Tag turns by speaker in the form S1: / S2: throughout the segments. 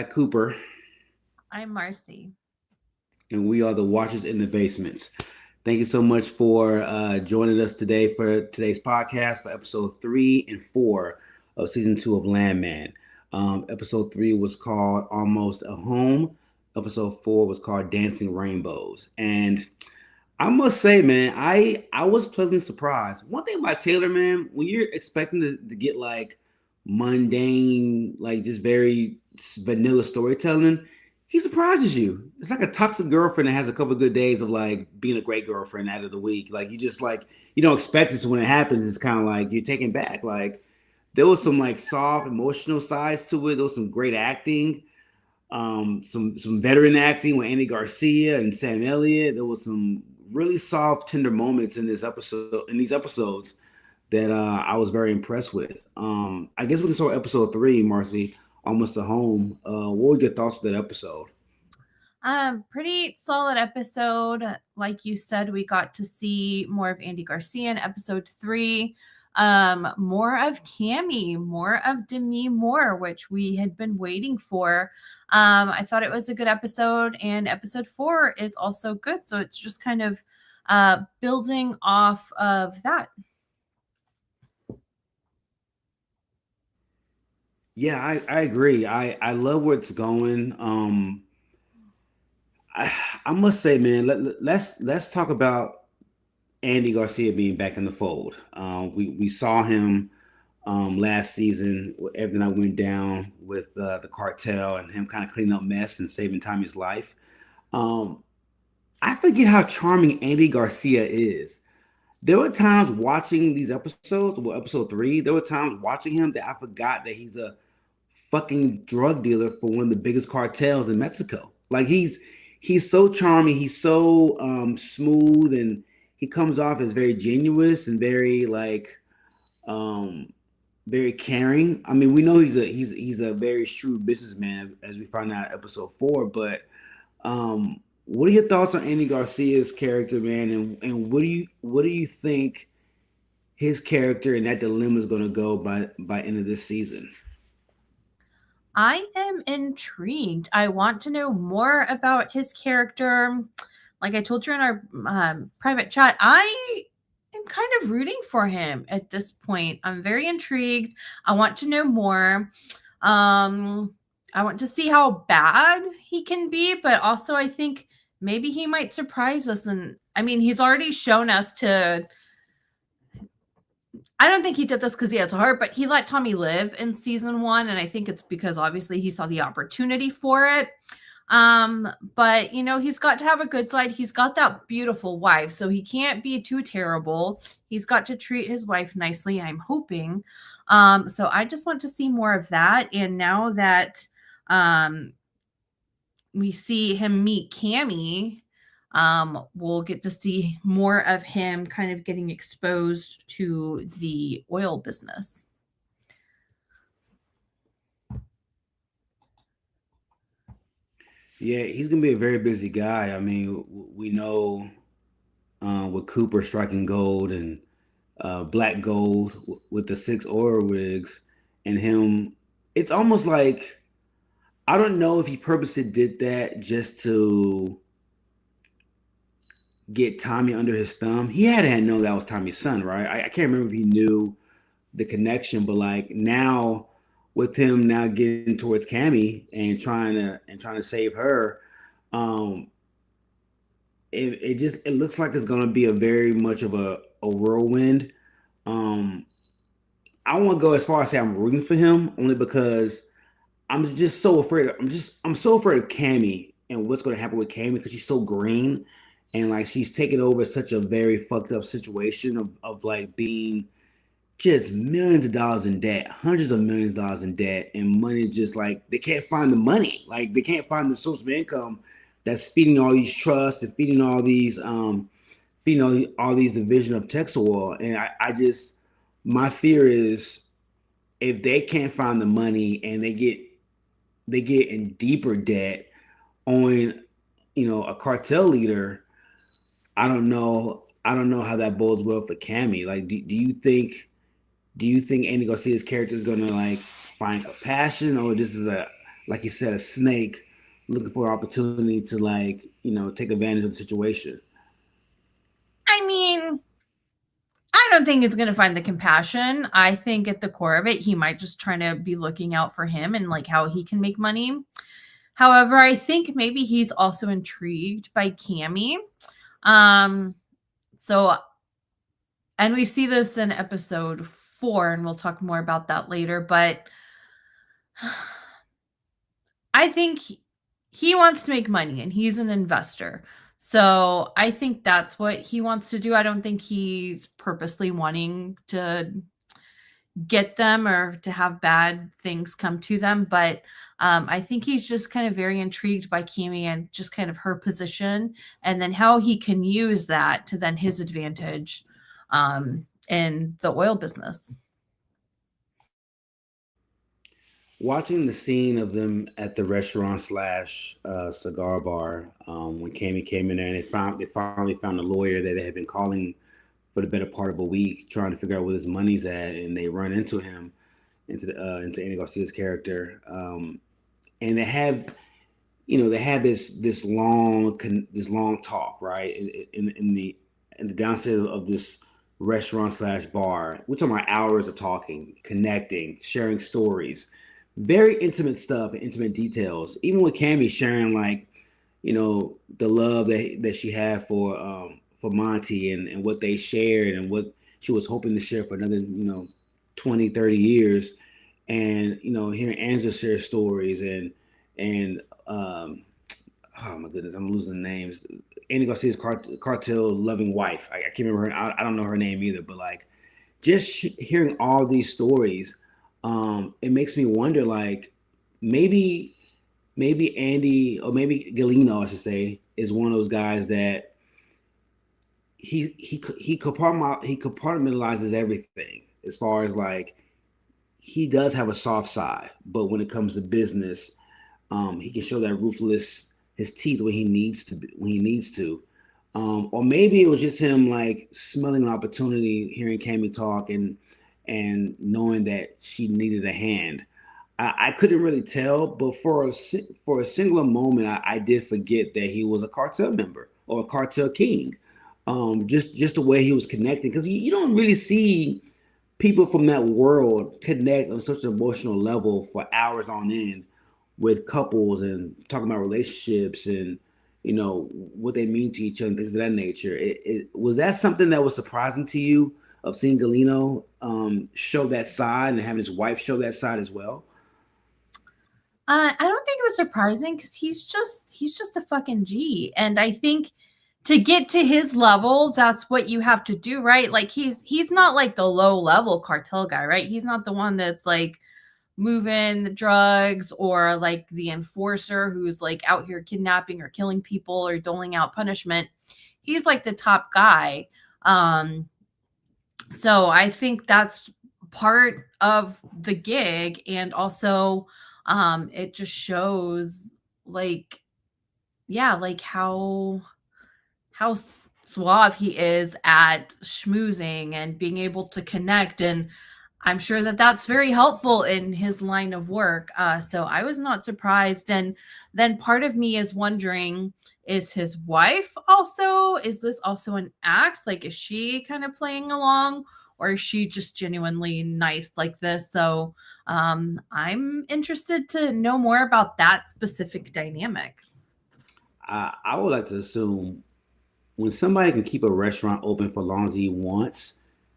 S1: got Cooper,
S2: I'm Marcy.
S1: and we are the Watchers in the Basements. Thank you so much for joining us today for today's podcast for episode 3 and 4 of season 2 of Landman. Episode 3 was called Almost a Home. Episode 4 was called Dancing Rainbows. And I must say, man, I was pleasantly surprised. One thing about Taylor, man, when you're expecting to get like mundane, like just very vanilla storytelling, he surprises you. It's like a toxic girlfriend that has a couple of good days of like being a great girlfriend out of the week. Like you just like you don't expect it, so when it happens, it's kind of like you're taken back. Like there was some like soft emotional sides to it. There was some great acting, some veteran acting with Andy Garcia and Sam Elliott. There was some really soft, tender moments in this episode in these episodes that I was very impressed with. I guess we can start with episode 3, Marcy, Almost a Home. What were your thoughts of that episode?
S2: Pretty solid episode. Like you said, we got to see more of Andy Garcia in episode 3. More of Cammy, more of Demi more, which we had been waiting for. I thought it was a good episode, and episode 4 is also good. So it's just kind of building off of that.
S1: Yeah, I agree. I love where it's going. I, I must say, man, let's talk about Andy Garcia being back in the fold. We saw him last season. Everything that went down with the cartel and him kind of cleaning up mess and saving Tommy's life. Um, I forget how charming Andy Garcia is. There were times watching these episodes, well, episode 3, there were times watching him that I forgot that he's a fucking drug dealer for one of the biggest cartels in Mexico. Like he's so charming, he's so smooth, and he comes off as very genuine and very like um, very caring. I mean, we know he's a very shrewd businessman as we find out in episode 4. But what are your thoughts on Andy Garcia's character, man? And what do you think his character and that dilemma is going to go by end of this season?
S2: I am intrigued. I want to know more about his character. Like I told you in our private chat, I am kind of rooting for him at this point. I'm very intrigued. I want to know more. I want to see how bad he can be, but also I think maybe he might surprise us. And I mean, he's already shown us to I don't think he did this because he has a heart, but he let Tommy live in season 1, and I think it's because obviously he saw the opportunity for it. But he's got to have a good side. He's got that beautiful wife, so he can't be too terrible. He's got to treat his wife nicely, I'm hoping. So I just want to see more of that. And now that um we see him meet Cammy, we'll get to see more of him kind of getting exposed to the oil business.
S1: Yeah, he's gonna be a very busy guy. I mean, we know with Cooper striking gold and black gold with the 6 oil rigs, and him, it's almost like I don't know if he purposely did that just to get Tommy under his thumb. He had to know that was Tommy's son, right? I can't remember if he knew the connection, but like now with him now getting towards Cammy and trying to save her, um, it looks like it's gonna be a very much of a whirlwind. Um, I won't go as far as say I'm rooting for him only because I'm just so afraid. I'm so afraid of Cammy and what's going to happen with Cammy because she's so green and like she's taken over such a very fucked up situation of like being just millions of dollars in debt, hundreds of millions of dollars in debt, and money just like they can't find the money. Like they can't find the source of income that's feeding all these trusts and feeding all these division of Texel. And I just my fear is if they can't find the money and they get in deeper debt on a cartel leader, I don't know how that bodes well for Cammy. Like do you think Andy Garcia's character is gonna like find compassion, or this is a like you said, a snake looking for an opportunity to like take advantage of the situation.
S2: I mean, I don't think it's going to find the compassion. I think at the core of it, he might just trying to be looking out for him and like how he can make money. However, I think maybe he's also intrigued by Cammy. Um, so, and we see this in episode 4, and we'll talk more about that later. But I think he wants to make money, and he's an investor. So I think that's what he wants to do. I don't think he's purposely wanting to get them or to have bad things come to them. But I think he's just kind of very intrigued by Kimi and just kind of her position, and then how he can use that to then his advantage in the oil business.
S1: Watching the scene of them at the restaurant slash cigar bar when Cammy came in there and they finally found a lawyer that they had been calling for the better part of a week trying to figure out where his money's at, and they run into him into Andy Garcia's character, and they had this long talk, right, in the downstairs of this restaurant slash bar. We're talking about hours of talking, connecting, sharing stories, very intimate stuff and intimate details. Even with Cammy sharing like, the love that she had for Monty, and what they shared and what she was hoping to share for another 20, 30 years, and hearing Angela share stories and oh my goodness, I'm losing names. Andy Garcia's cartel loving wife. I can't remember her. I don't know her name either. But like, just hearing all these stories, it makes me wonder. Like, maybe Andy, or maybe Galino, I should say, is one of those guys that he compartmentalizes everything as far as like he does have a soft side, but when it comes to business, he can show that ruthless his teeth when he needs to or maybe it was just him like smelling an opportunity, hearing Cammy talk, and knowing that she needed a hand. I couldn't really tell, but for a singular moment, I did forget that he was a cartel member or a cartel king. Just the way he was connecting, because you don't really see people from that world connect on such an emotional level for hours on end with couples and talking about relationships and what they mean to each other and things of that nature. Was that something that was surprising to you, of seeing Galino show that side and having his wife show that side as well?
S2: I don't think it was surprising because he's just a fucking G, and I think to get to his level, that's what you have to do, right? Like he's not like the low level cartel guy, right? He's not the one that's like moving the drugs, or like the enforcer who's like out here kidnapping or killing people or doling out punishment. He's like the top guy. So I think that's part of the gig, and also it just shows like, yeah, like how suave he is at schmoozing and being able to connect, and I'm sure that that's very helpful in his line of work. So I was not surprised. And then part of me is wondering, is his wife also, is this also an act? Like, is she kind of playing along, or is she just genuinely nice like this? So I'm interested to know more about that specific dynamic.
S1: I would like to assume when somebody can keep a restaurant open for as long as he wants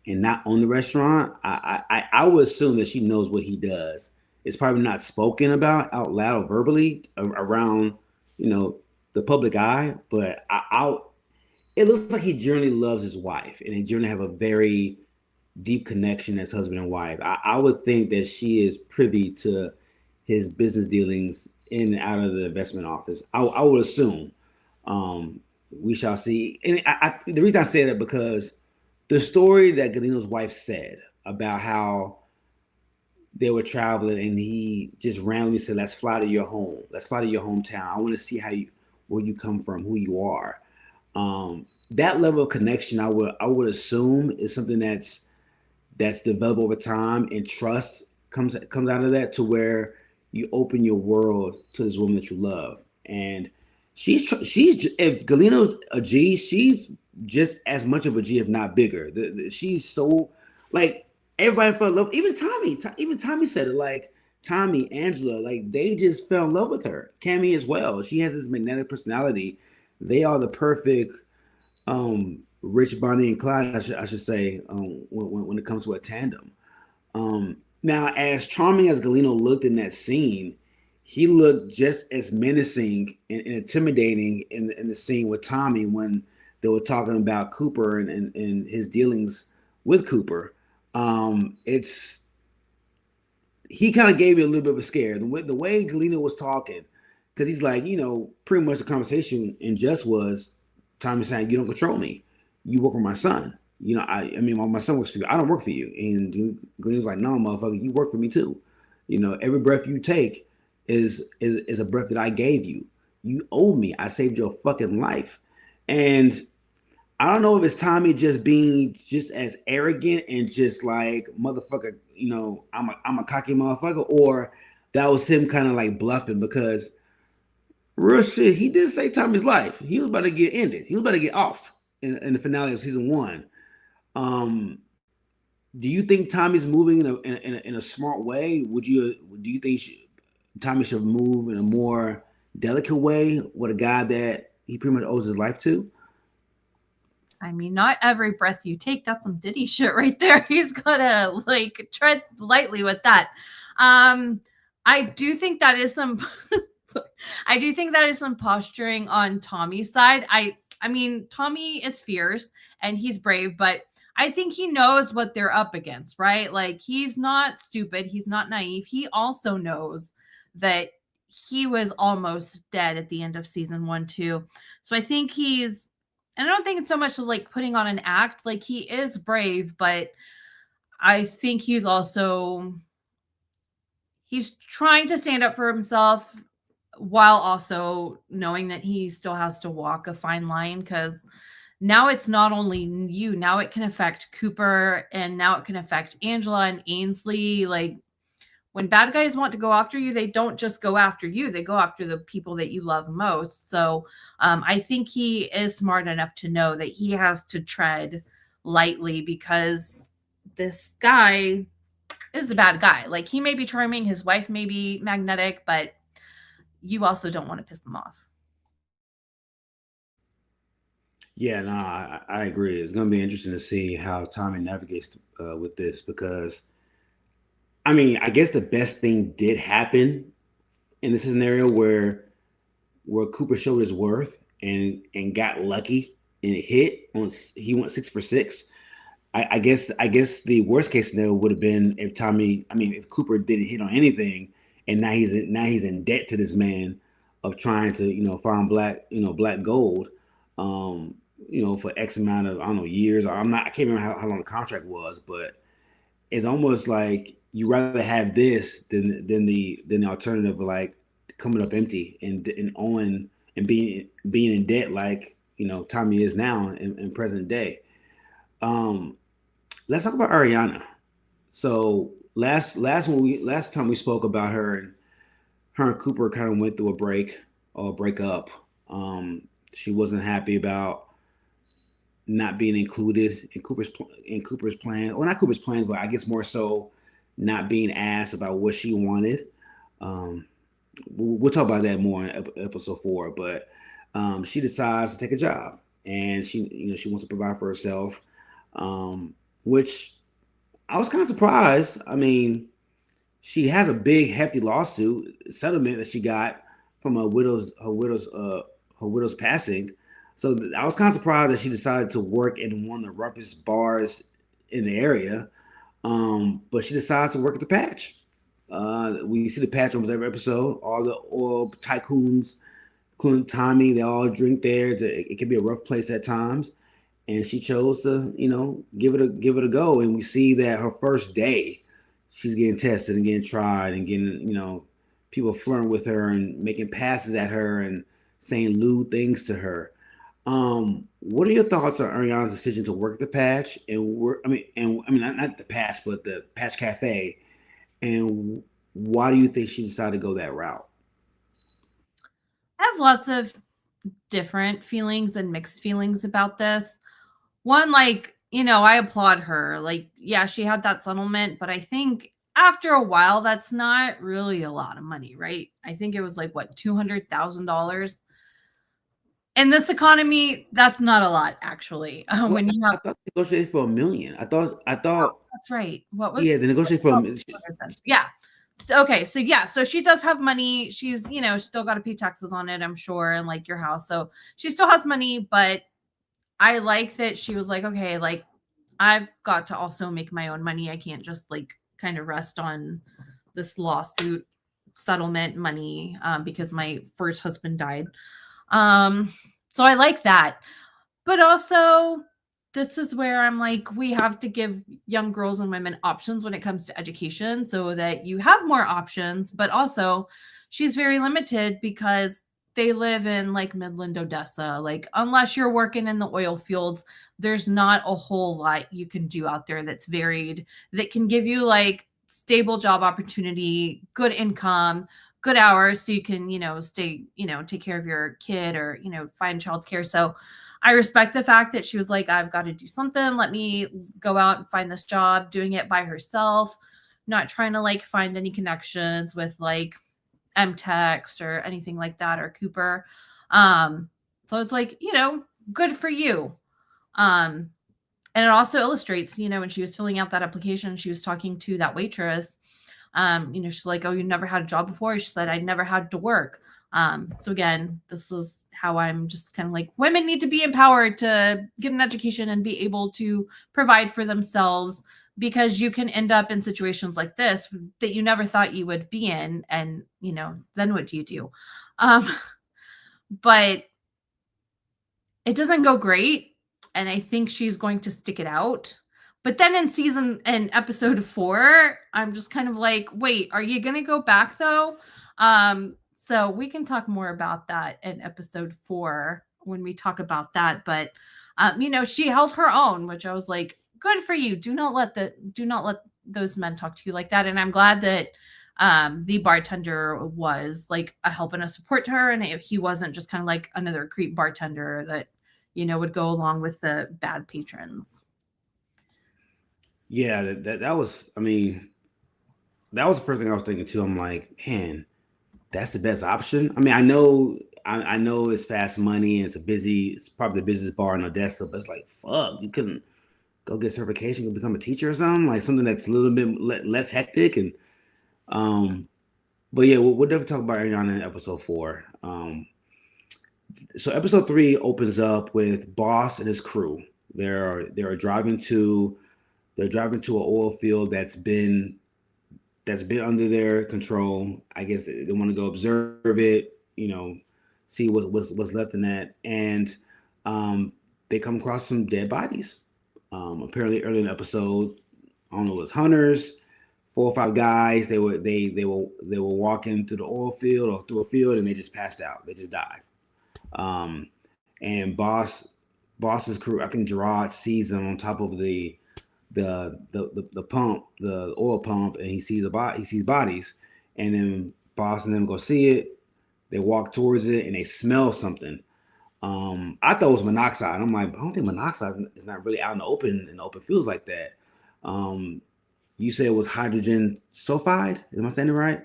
S1: and not own the restaurant, I would assume that she knows what he does. It's probably not spoken about out loud or verbally around, the public eye, but it looks like he generally loves his wife and they generally have a very deep connection as husband and wife. I would think that she is privy to his business dealings in and out of the investment office. I would assume. We shall see. And the reason I say that, because the story that Galino's wife said about how they were traveling and he just randomly said, "Let's fly to your home. Let's fly to your hometown. I want to see where you come from, who you are." That level of connection, I would assume, is something that's developed over time, and trust comes out of that, to where you open your world to this woman that you love, and she's if Galino's a G, she's just as much of a G, if not bigger. She's so like everybody fell in love. Even Tommy said it. Like Tommy, Angela, like they just fell in love with her. Cammy as well. She has this magnetic personality. They are the perfect Rich, Bonnie, and Clyde. I should say when it comes to a tandem. Now, as charming as Galino looked in that scene, he looked just as menacing and intimidating in the scene with Tommy when they were talking about Cooper and his dealings with Cooper. It's he kind of gave me a little bit of a scare. The way Galino was talking, because he's like, pretty much the conversation in just was Tommy saying, "You don't control me. You work for my son. I mean, my son works for you. I don't work for you." And Glenn's like, "No, motherfucker, you work for me too. Every breath you take is a breath that I gave you. You owe me. I saved your fucking life." And I don't know if it's Tommy just being just as arrogant and just like motherfucker, I'm a cocky motherfucker, or that was him kind of like bluffing because real shit, he did save Tommy's life. He was about to get ended. He was about to get off in the finale of season one. Um, do you think Tommy's moving in a smart way? Do you think Tommy should move in a more delicate way with a guy that he pretty much owes his life to?
S2: I mean, not every breath you take, that's some Diddy shit right there. He's gotta like tread lightly with that. I do think that is some I do think that is some posturing on Tommy's side. I mean, Tommy is fierce and he's brave, but I think he knows what they're up against, right? Like he's not stupid, he's not naive. He also knows that he was almost dead at the end of season 1 too. So I think and I don't think it's so much like putting on an act. Like he is brave, but I think he's trying to stand up for himself while also knowing that he still has to walk a fine line because now it's not only you, now it can affect Cooper and now it can affect Angela and Ainsley. Like when bad guys want to go after you, they don't just go after you, they go after the people that you love most. So I think he is smart enough to know that he has to tread lightly because this guy is a bad guy. Like he may be charming, his wife may be magnetic, but you also don't want to piss them off.
S1: Yeah, no, I agree. It's going to be interesting to see how Tommy navigates with this because, I mean, I guess the best thing did happen in this scenario where Cooper showed his worth and got lucky and it hit on. He went 6 for 6. I guess the worst case scenario would have been if Tommy. I mean, if Cooper didn't hit on anything, and now he's in debt to this man of trying to find black gold, for X amount of I don't know years. Or I can't remember how long the contract was, but it's almost like you rather have this than the alternative of like coming up empty and owing and being in debt like Tommy is now in present day. Um, let's talk about Ariana. So last time we spoke about her and Cooper kind of went through a breakup. She wasn't happy about not being included in Cooper's plan, or not Cooper's plans, but I guess more so not being asked about what she wanted. Um, we'll talk about that more in episode 4. But she decides to take a job, and she wants to provide for herself, which I was kind of surprised. I mean, she has a big hefty lawsuit settlement that she got from her widow's passing. So I was kind of surprised that she decided to work in one of the roughest bars in the area. But she decides to work at the Patch. We see the Patch almost every episode. All the oil tycoons, including Tommy, they all drink there. It can be a rough place at times. And she chose to, give it a go. And we see that her first day, she's getting tested and getting tried and getting, people flirting with her and making passes at her and saying lewd things to her. What are your thoughts on Ariana's decision to work at the Patch and work? I mean, not the Patch, but the Patch Cafe, and why do you think she decided to go that route?
S2: I have lots of different feelings and mixed feelings about this. One, like, I applaud her. Like, yeah, she had that settlement, but I think after a while, that's not really a lot of money, right? I think it was like, what, $200,000? In this economy, that's not a lot, actually.
S1: Well,
S2: When you have,
S1: I thought they negotiated for $1 million. I thought
S2: that's right. What was,
S1: yeah, they negotiated for
S2: oh,
S1: a million.
S2: 200 cents. Yeah. Okay. So, yeah. So she does have money. She's, still got to pay taxes on it, I'm sure, and like your house. So she still has money, but I like that she was like, okay, like I've got to also make my own money. I can't just like kind of rest on this lawsuit settlement money because my first husband died. Um, so I like that. But also, this is where I'm like, we have to give young girls and women options when it comes to education so that you have more options. But also, she's very limited because they live in like Midland, Odessa. Like, unless you're working in the oil fields, there's not a whole lot you can do out there that's varied, that can give you like stable job opportunity, good income, good hours so you can, stay, take care of your kid or, find childcare. So I respect the fact that she was like, I've got to do something. Let me go out and find this job, doing it by herself, not trying to like find any connections with like MTechs or anything like that or Cooper. So it's like, good for you. Um, and it also illustrates, when she was filling out that application, she was talking to that waitress. She's like, oh, you never had a job before? She said, I never had to work. So again, this is how I'm just kind of like, women need to be empowered to get an education and be able to provide for themselves, because you can end up in situations like this that you never thought you would be in. And, then what do you do? But it doesn't go great, and I think she's going to stick it out. But then in episode 4, I'm just kind of like, wait, are you going to go back though? So we can talk more about that in episode 4 when we talk about that. But she held her own, which I was like, good for you. Do not let those men talk to you like that. And I'm glad that the bartender was like a help and a support to her, and he wasn't just kind of like another creep bartender that would go along with the bad patrons.
S1: Yeah, that was. I mean, that was the first thing I was thinking too. I'm like, man, that's the best option. I mean, I know it's fast money and it's probably the busiest bar in Odessa, but it's like, fuck, you couldn't go get certification, go become a teacher or something, like something that's a little bit less hectic. And um, but yeah, we'll definitely talk about Ariana in episode 4. So episode 3 opens up with Boss and his crew. They're driving to an oil field that's been under their control. I guess they want to go observe it, see what's left in that, and they come across some dead bodies. Apparently, early in the episode, I don't know, it was hunters, 4 or 5 guys. They were walking through the oil field or through a field, and they just passed out. They just died. And Boss's crew, I think Gerard sees them on top of the pump, the oil pump, and he sees bodies, and then Boss and them go see it. They walk towards it and they smell something. I thought it was monoxide. I'm like, I don't think monoxide is not really out in the open fields like that. Um, you said it was hydrogen sulfide. Am I saying it right?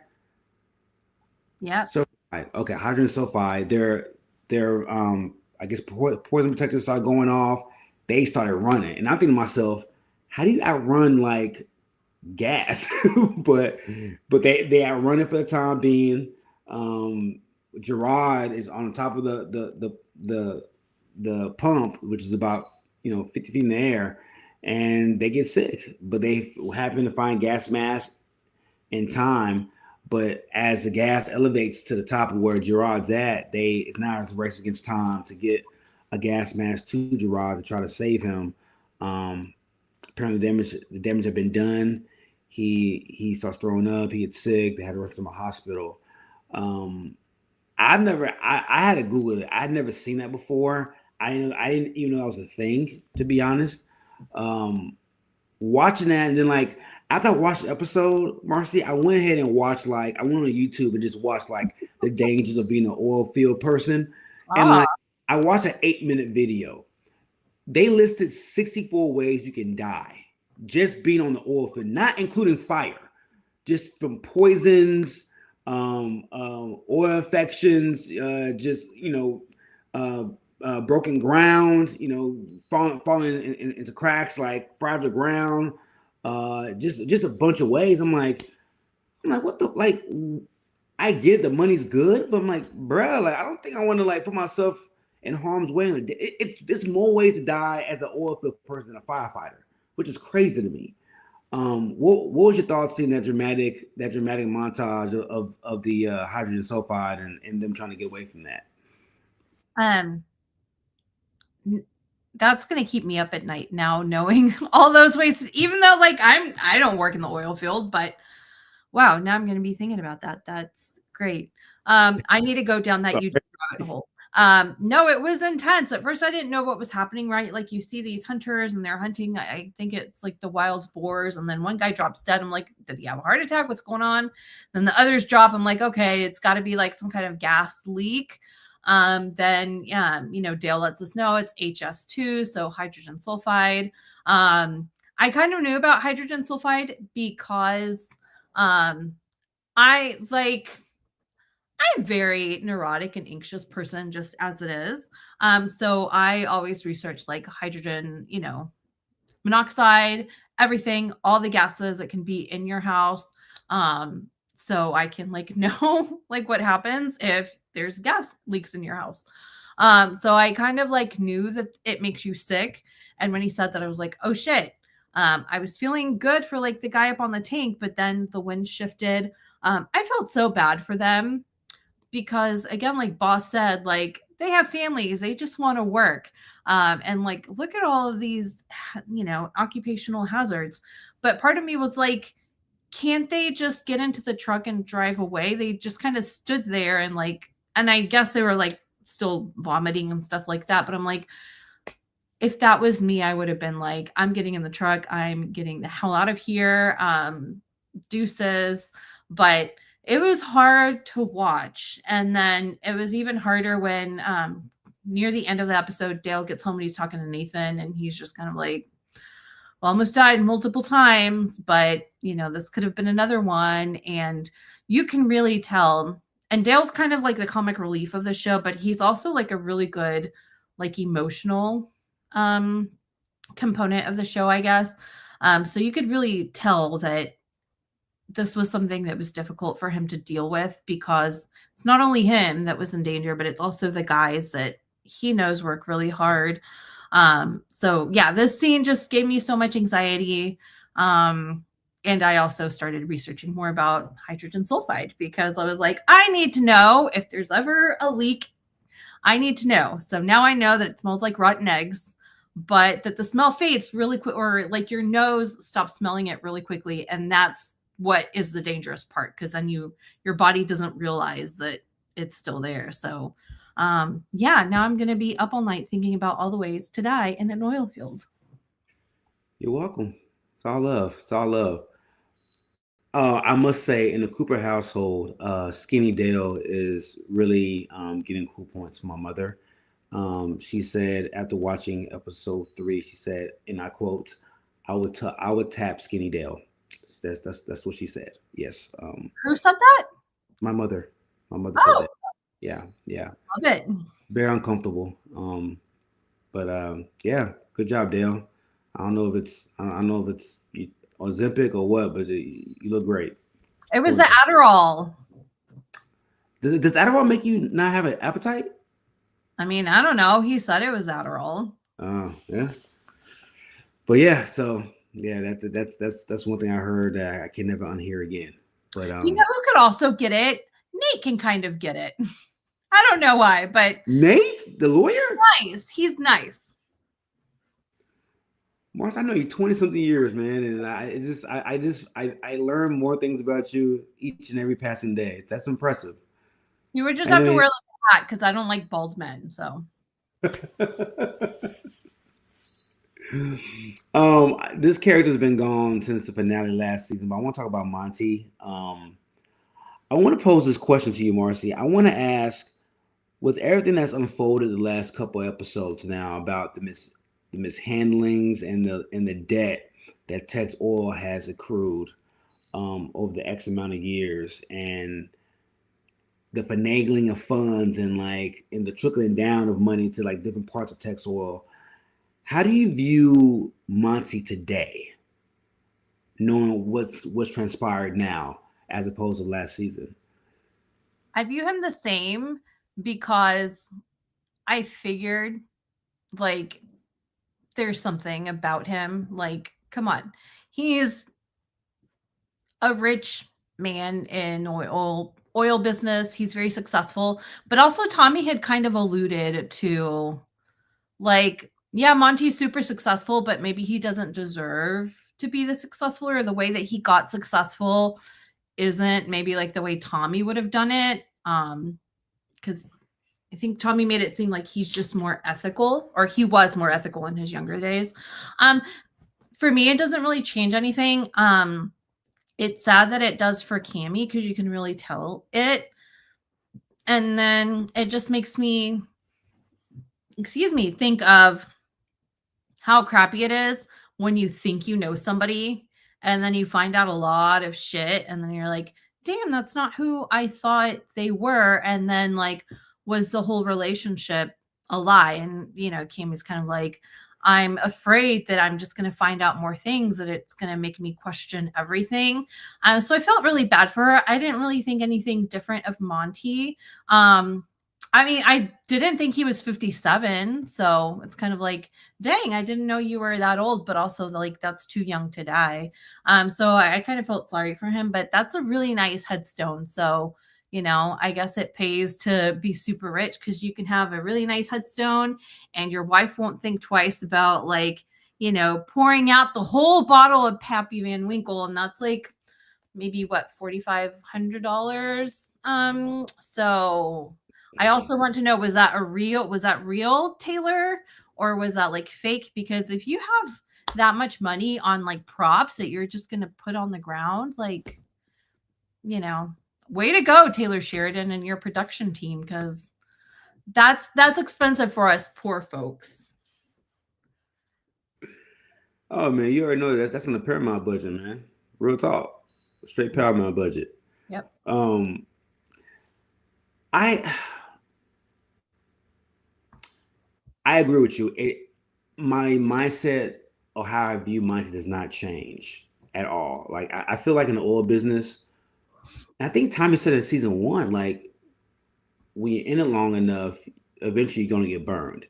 S2: Yep.
S1: Sulfide. Okay, hydrogen sulfide. Their I guess poison detectors started going off. They started running, and I'm thinking to myself, how do you outrun like gas? but they outrun it for the time being. Gerard is on top of the pump, which is about 50 feet in the air, and they get sick. But they happen to find gas mask in time. But as the gas elevates to the top of where Gerard's at, it's now a race against time to get a gas mask to Gerard to try to save him. Apparently, the damage had been done. He starts throwing up. He gets sick. They had to rush him to a hospital. I had to Google it. I'd never seen that before. I didn't even know that was a thing, to be honest. Um, watching that, and then like after I watched the episode, Marcy, I went ahead and watched like I went on YouTube and just watched like the dangers of being an oil field person, and
S2: Ah,
S1: like I watched an 8 minute video. They listed 64 ways you can die just being on the oil field, not including fire, just from poisons, oil infections, just broken ground, falling into cracks like fragile ground, just a bunch of ways. I'm like, what the like? I get the money's good, but I'm like, bruh, like I don't think I want to like put myself in harm's way. It's more ways to die as an oil field person than a firefighter, which is crazy to me. What was your thoughts seeing that dramatic montage of the hydrogen sulfide and them trying to get away from that?
S2: um, that's gonna keep me up at night now, knowing all those ways. Even though, like, I don't work in the oil field, but wow, now I'm gonna be thinking about that. That's great. I need to go down that YouTube rabbit hole. No, it was intense. At first, I didn't know what was happening, right? Like, you see these hunters and they're hunting, I think it's like the wild boars, and then one guy drops dead. I'm like, did he have a heart attack? What's going on? Then the others drop. I'm like, okay, it's got to be like some kind of gas leak. Then, yeah, Dale lets us know it's HS2, so hydrogen sulfide. I kind of knew about hydrogen sulfide because um, I like I'm a very neurotic and anxious person just as it is. So I always research like hydrogen, monoxide, everything, all the gases that can be in your house. So I can like know like what happens if there's gas leaks in your house. So I kind of like knew that it makes you sick. And when he said that, I was like, oh shit. I was feeling good for like the guy up on the tank, but then the wind shifted. I felt so bad for them because again, like Boss said, like they have families, they just want to work. And like look at all of these, occupational hazards. But part of me was like, can't they just get into the truck and drive away? They just kind of stood there and like, and I guess they were like still vomiting and stuff like that. But I'm like, if that was me, I would have been like, I'm getting in the truck, I'm getting the hell out of here. Deuces. But it was hard to watch. And then it was even harder when near the end of the episode, Dale gets home and he's talking to Nathan, and he's just kind of like, well, almost died multiple times, but this could have been another one. And you can really tell. And Dale's kind of like the comic relief of the show, but he's also like a really good, like emotional um component of the show, I guess. So you could really tell that this was something that was difficult for him to deal with because it's not only him that was in danger, but it's also the guys that he knows work really hard. So yeah, this scene just gave me so much anxiety. And I also started researching more about hydrogen sulfide because I was like, I need to know if there's ever a leak. I need to know. So now I know that it smells like rotten eggs, but that the smell fades really quick, or like your nose stops smelling it really quickly. And that's what is the dangerous part, because then your body doesn't realize that it's still there. So yeah, now I'm gonna be up all night thinking about all the ways to die in an oil field.
S1: You're welcome. It's all love. It's all love. I must say, in the Cooper household, Skinny Dale is really getting cool points from my mother. She said after watching episode 3, she said, and I quote, I would tap Skinny Dale." That's what she said. Yes,
S2: Who said that?
S1: my mother, my mother said
S2: Oh,
S1: that. Yeah, yeah,
S2: love it.
S1: very uncomfortable. But yeah, good job, Dale. I don't know if it's Ozempic or what, but you look great.
S2: It was
S1: Cool.
S2: the Adderall.
S1: Does Adderall make you not have an appetite?
S2: I mean, I don't know. He said it was Adderall.
S1: Yeah. But yeah, so yeah, that's one thing I heard that I can never unhear again. But
S2: You know who could also get it? Nate can kind of get it. I don't know why, but
S1: Nate, the lawyer,
S2: nice. He's nice.
S1: Mars, I know you 20 something years, man, and I learn more things about you each and every passing day. That's impressive.
S2: You would just
S1: I
S2: have to
S1: know.
S2: wear like a hat because I don't like bald men. So
S1: This character's been gone since the finale last season, but I want to talk about Monty. I want to pose this question to you, Marcy. I want to ask, with everything that's unfolded the last couple episodes now about the mishandlings and the debt that Tex Oil has accrued over the X amount of years, and the finagling of funds and the trickling down of money to like different parts of Tex Oil. How do you view Monty today, knowing what's transpired now as opposed to last season?
S2: I view him the same because I figured like there's something about him. Like, come on. He's a rich man in oil business. He's very successful. But also Tommy had kind of alluded to like, yeah, Monty's super successful, but maybe he doesn't deserve to be the successful, or the way that he got successful isn't maybe like the way Tommy would have done it. Because I think Tommy made it seem like he's just more ethical, or he was more ethical in his younger days. Um, for me, it doesn't really change anything. It's sad that it does for Cammy because you can really tell it. And then it just makes me, think of how crappy it is when you think you know somebody and then you find out a lot of shit and then you're like, damn, that's not who I thought they were. And then like, was the whole relationship a lie? And Cammy's kind of like, I'm afraid that I'm just going to find out more things, that it's going to make me question everything. So I felt really bad for her. I didn't really think anything different of Monty. I mean, I didn't think he was 57. So it's kind of like, dang, I didn't know you were that old, but also like that's too young to die. So I kind of felt sorry for him, but that's a really nice headstone. So, I guess it pays to be super rich because you can have a really nice headstone and your wife won't think twice about like, pouring out the whole bottle of Pappy Van Winkle. And that's like maybe what, $4,500. So I also want to know, was that real Taylor, or was that like fake? Because if you have that much money on like props that you're just going to put on the ground, like, way to go, Taylor Sheridan and your production team, because that's expensive for us poor folks.
S1: Oh man, you already know that's on the Paramount budget, man. Real talk, straight Paramount budget.
S2: Yep.
S1: I I agree with you. My mindset of how I view Monty does not change at all. Like I feel like in the oil business, and I think Tommy said in season one, like when you're in it long enough, eventually you're gonna get burned.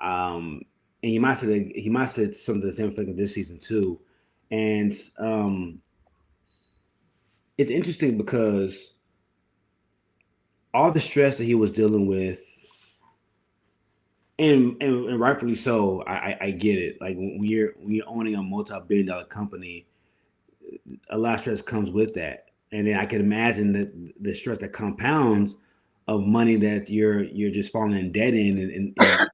S1: Um, and he might have said something to the same effect this season too. And it's interesting because all the stress that he was dealing with, and rightfully so, I get it. Like when you're owning a multi-billion-dollar company, a lot of stress comes with that. And then I can imagine that the stress that compounds of money that you're just falling in debt and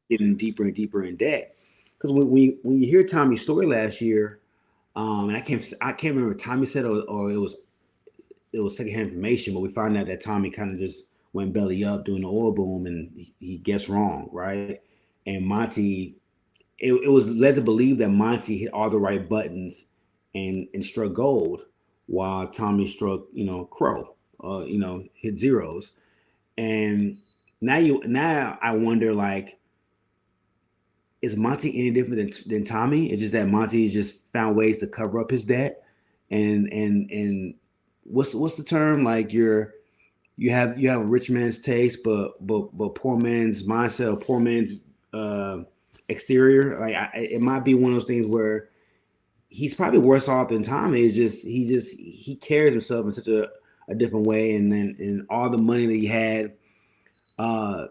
S1: getting deeper and deeper in debt. Because when you hear Tommy's story last year, and I can't remember what Tommy said, or it was secondhand information, but we found out that Tommy kind of just went belly up during the oil boom, and he gets wrong, right? And Monty, it was led to believe that Monty hit all the right buttons and struck gold, while Tommy struck crow, hit zeros. And now I wonder, like, is Monty any different than Tommy? It's just that Monty just found ways to cover up his debt, and what's the term? Like you have a rich man's taste, but poor man's mindset, or poor man's exterior. Like it might be one of those things where he's probably worse off than Tommy. It's just he carries himself in such a different way, and then and all the money that he had, uh,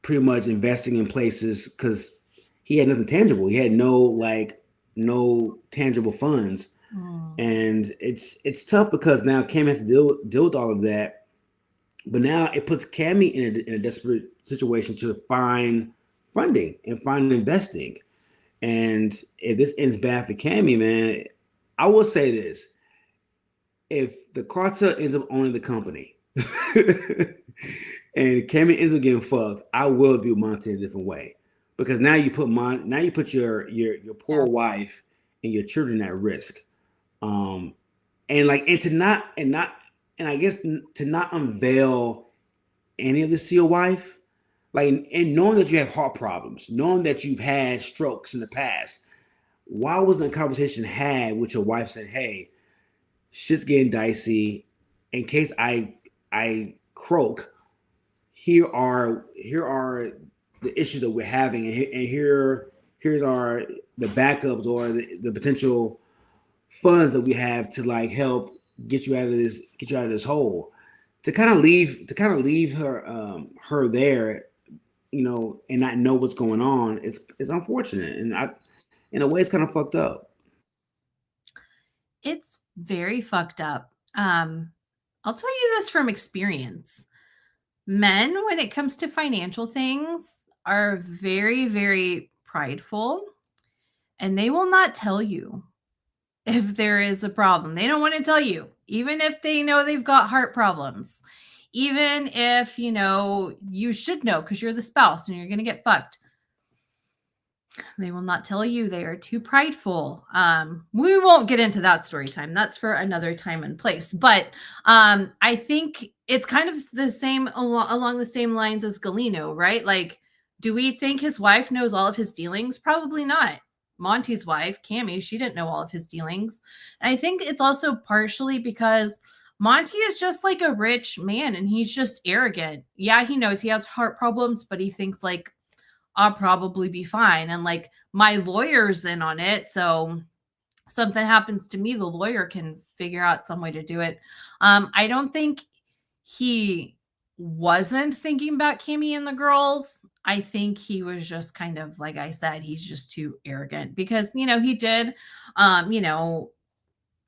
S1: pretty much investing in places because he had nothing tangible. He had no tangible funds, and it's tough because now Cam has to deal with all of that. But now it puts Cammy in a desperate situation to find funding and find investing. And if this ends bad for Cammy, man, I will say this: if the cartel ends up owning the company and Cammy ends up getting fucked, I will view Monty a different way because now you put your poor
S2: Yeah.
S1: wife and your children at risk. Um, and like and to not and not and I guess to not unveil any of this to your wife, like and knowing that you have heart problems, knowing that you've had strokes in the past, why wasn't a conversation had with your wife said, "Hey, shit's getting dicey. In case I croak, here are the issues that we're having, here's our the backups or the potential funds that we have to like help get you out of this hole." To kind of leave her there, and not know what's going on is unfortunate, and I in a way it's kind of fucked up.
S2: It's very fucked up. I'll tell you this from experience. Men, when it comes to financial things, are very, very prideful and they will not tell you if there is a problem. They don't want to tell you, even if they know they've got heart problems. Even if, you should know because you're the spouse and you're going to get fucked. They will not tell you. They are too prideful. We won't get into that story time. That's for another time and place. But I think it's kind of the same along the same lines as Galino, right? Like, do we think his wife knows all of his dealings? Probably not. Monty's wife, Cammy, she didn't know all of his dealings. And I think it's also partially because Monty is just like a rich man and he's just arrogant. Yeah, he knows he has heart problems, but he thinks like, I'll probably be fine. And like my lawyer's in on it. So something happens to me, the lawyer can figure out some way to do it. I don't think he wasn't thinking about Kimmy and the girls. I think he was just kind of, like I said, he's just too arrogant because, he did,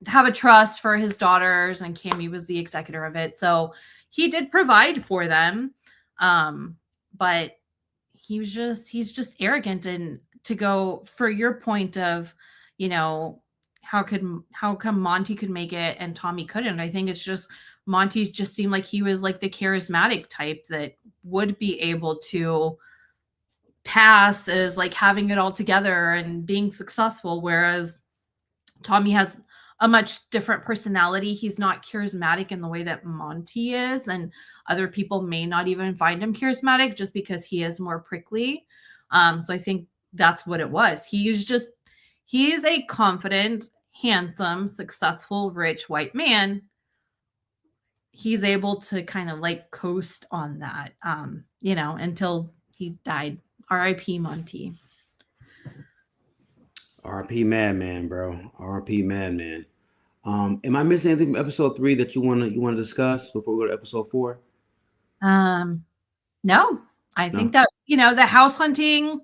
S2: have a trust for his daughters and Kimmy was the executor of it. So he did provide for them. But he's just arrogant. And to go for your point of, how come Monty could make it and Tommy couldn't? I think it's just Monty just seemed like he was like the charismatic type that would be able to pass as like having it all together and being successful, whereas Tommy has a much different personality. He's not charismatic in the way that Monty is, and other people may not even find him charismatic just because he is more prickly. So I think that's what it was. He's a confident, handsome, successful, rich white man. He's able to kind of like coast on that, until he died. R.I.P. Monty.
S1: RP Madman, bro. RP Madman. Am I missing anything from episode 3 that you want to discuss before we go to episode 4?
S2: Um, no, I think
S1: No.
S2: that, the house hunting.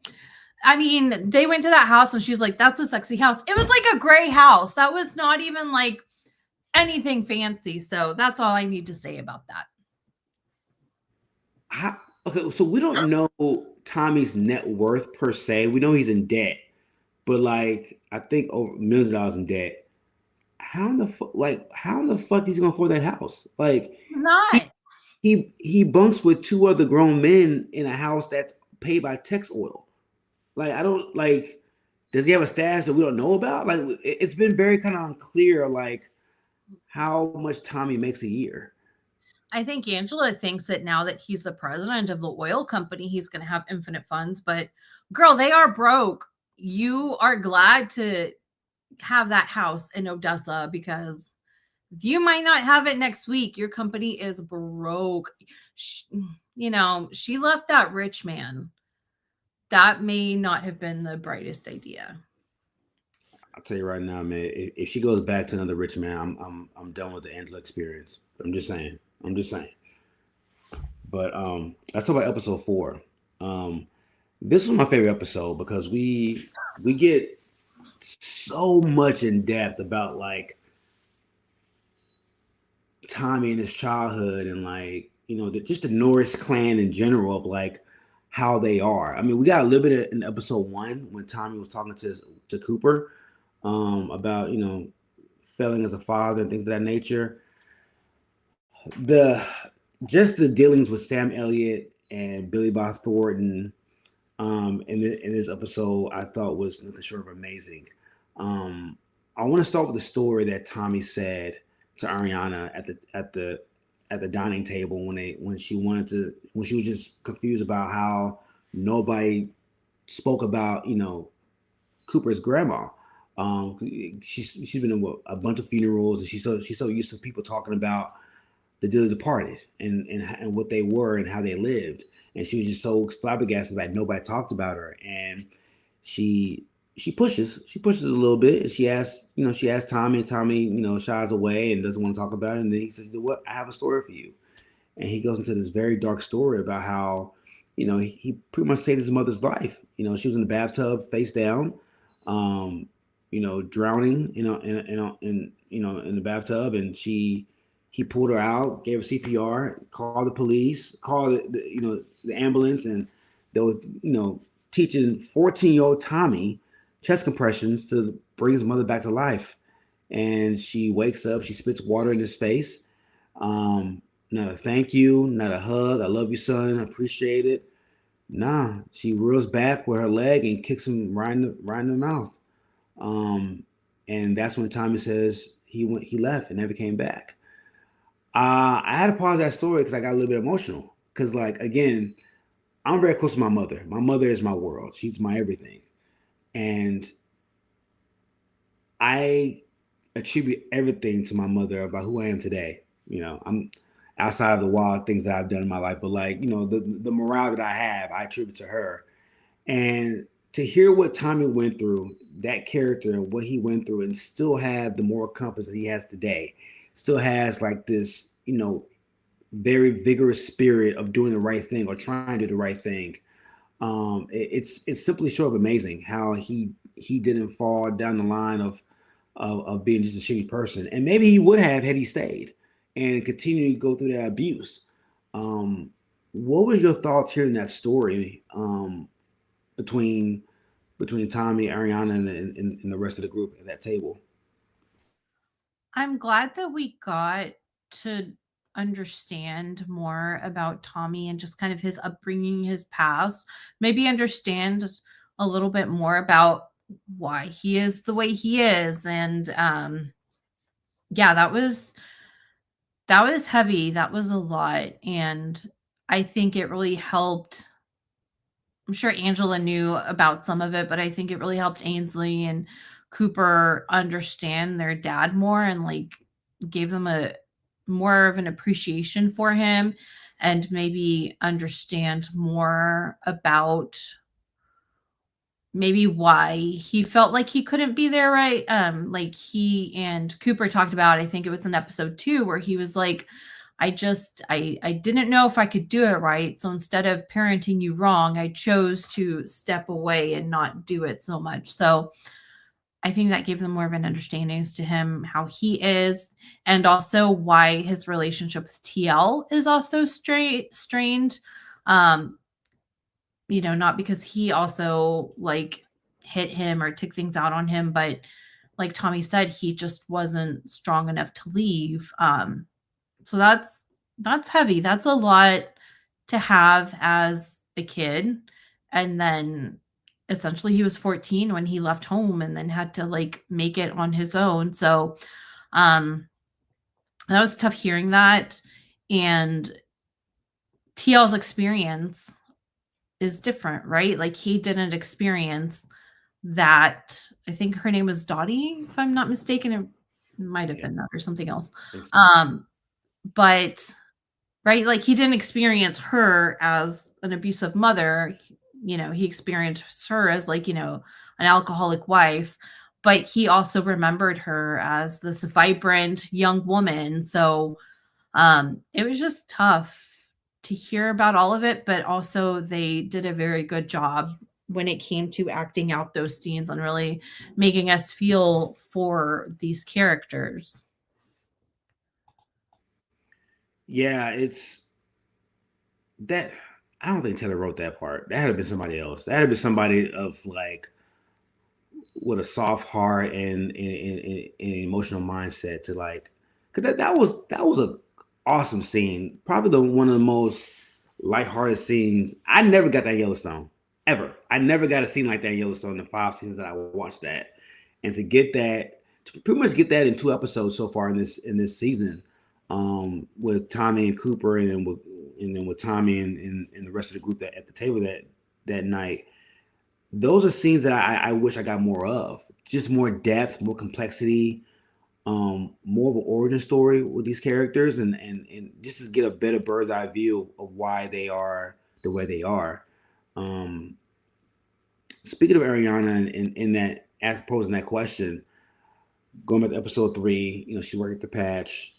S2: I mean, they went to that house and she's like, that's a sexy house. It was like a gray house. That was not even like anything fancy. So that's all I need to say about that.
S1: Okay, so we don't know Tommy's net worth per se. We know he's in debt, but like I think over millions of dollars in debt. How in the fuck is he gonna afford that house? Like
S2: It's
S1: he
S2: not.
S1: he bunks with two other grown men in a house that's paid by Tex Oil. Like I don't like. Does he have a stash that we don't know about? Like it's been very kind of unclear, like how much Tommy makes a year.
S2: I think Angela thinks that now that he's the president of the oil company, he's going to have infinite funds. But girl, they are broke. You are glad to have that house in Odessa because you might not have it next week. Your company is broke. She left that rich man. That may not have been the brightest idea.
S1: I'll tell you right now, man. If she goes back to another rich man, I'm done with the Angela experience. I'm just saying. I'm just saying. But let's talk about episode 4. Um, this was my favorite episode because we get so much in depth about like Tommy and his childhood and like just the Norris clan in general of like how they are. I mean, we got a little bit in episode one when Tommy was talking to Cooper about failing as a father and things of that nature. The just the dealings with Sam Elliott and Billy Bob Thornton in this episode, I thought was nothing short of amazing. Um, I want to start with the story that Tommy said to Ariana at the dining table when she was just confused about how nobody spoke about Cooper's grandma. She's been in a bunch of funerals, and she's so used to people talking about the dearly departed and what they were and how they lived, and she was just so flabbergasted that nobody talked about her. And she she pushes a little bit, and she asks Tommy, and Tommy shies away and doesn't want to talk about it. And then he says, "What? I have a story for you." And he goes into this very dark story about how he pretty much saved his mother's life. She was in the bathtub face down, um, drowning, in the bathtub, and he pulled her out, gave her CPR, called the police, called the ambulance, and they were teaching 14-year-old Tommy chest compressions to bring his mother back to life. And she wakes up, she spits water in his face. Not a thank you, not a hug. I love you, son. I appreciate it. Nah, she reels back with her leg and kicks him right in the mouth. Um, and that's when Tommy says he left and never came back. I had to pause that story because I got a little bit emotional. Because, like, again, I'm very close to my mother. My mother is my world. She's my everything. And I attribute everything to my mother about who I am today. I'm outside of the wild things that I've done in my life, but, like, the morale that I have, I attribute to her. And to hear what Tommy went through, that character, what he went through, and still have the moral compass that he has today, still has like this, very vigorous spirit of doing the right thing or trying to do the right thing. It's simply short of amazing how he didn't fall down the line of being just a shitty person, and maybe he would have had he stayed and continued to go through that abuse. Um, what was your thoughts hearing that story between Tommy, Ariana, and the rest of the group at that table?
S2: I'm glad that we got to understand more about Tommy and just kind of his upbringing, his past, maybe understand a little bit more about why he is the way he is. And yeah, that was heavy. That was a lot. And I think it really helped. I'm sure Angela knew about some of it, but I think it really helped Ainsley and Cooper understand their dad more and like gave them a more of an appreciation for him and maybe understand more about maybe why he felt like he couldn't be there, right? Like he and Cooper talked about, I think it was in episode 2 where he was like, I didn't know if I could do it right, so instead of parenting you wrong, I chose to step away and not do it so much. So I think that gave them more of an understanding as to him, how he is, and also why his relationship with TL is also strained. Um, not because he also like hit him or took things out on him, but like Tommy said, he just wasn't strong enough to leave. So that's heavy. That's a lot to have as a kid. And then essentially he was 14 when he left home and then had to like make it on his own. So um that was tough hearing that. And TL's experience is different, right? Like he didn't experience that. I think her name was Dottie, if I'm not mistaken. It might have
S1: Yeah,
S2: been that or something else.
S1: I think so.
S2: Um, but right, like he didn't experience her as an abusive mother. He experienced her as like, an alcoholic wife, but he also remembered her as this vibrant young woman. So it was just tough to hear about all of it, but also they did a very good job when it came to acting out those scenes and really making us feel for these characters.
S1: Yeah, it's that. I don't think Taylor wrote that part. That had to been somebody else. That had to be somebody of like with a soft heart and emotional mindset to like, cause that was a awesome scene. Probably the one of the most lighthearted scenes. I never got that in Yellowstone ever. I never got a scene like that in Yellowstone in the 5 seasons that I watched that, and to get that, to pretty much get that in 2 episodes so far in this season, with Tommy and Cooper, and then with Tommy and the rest of the group that at the table that night. Those are scenes that I wish I got more of. Just more depth, more complexity, more of an origin story with these characters, and just to get a better bird's eye view of why they are the way they are. Um, Speaking of Ariana in that posing that question, going back to episode 3, she worked at the patch.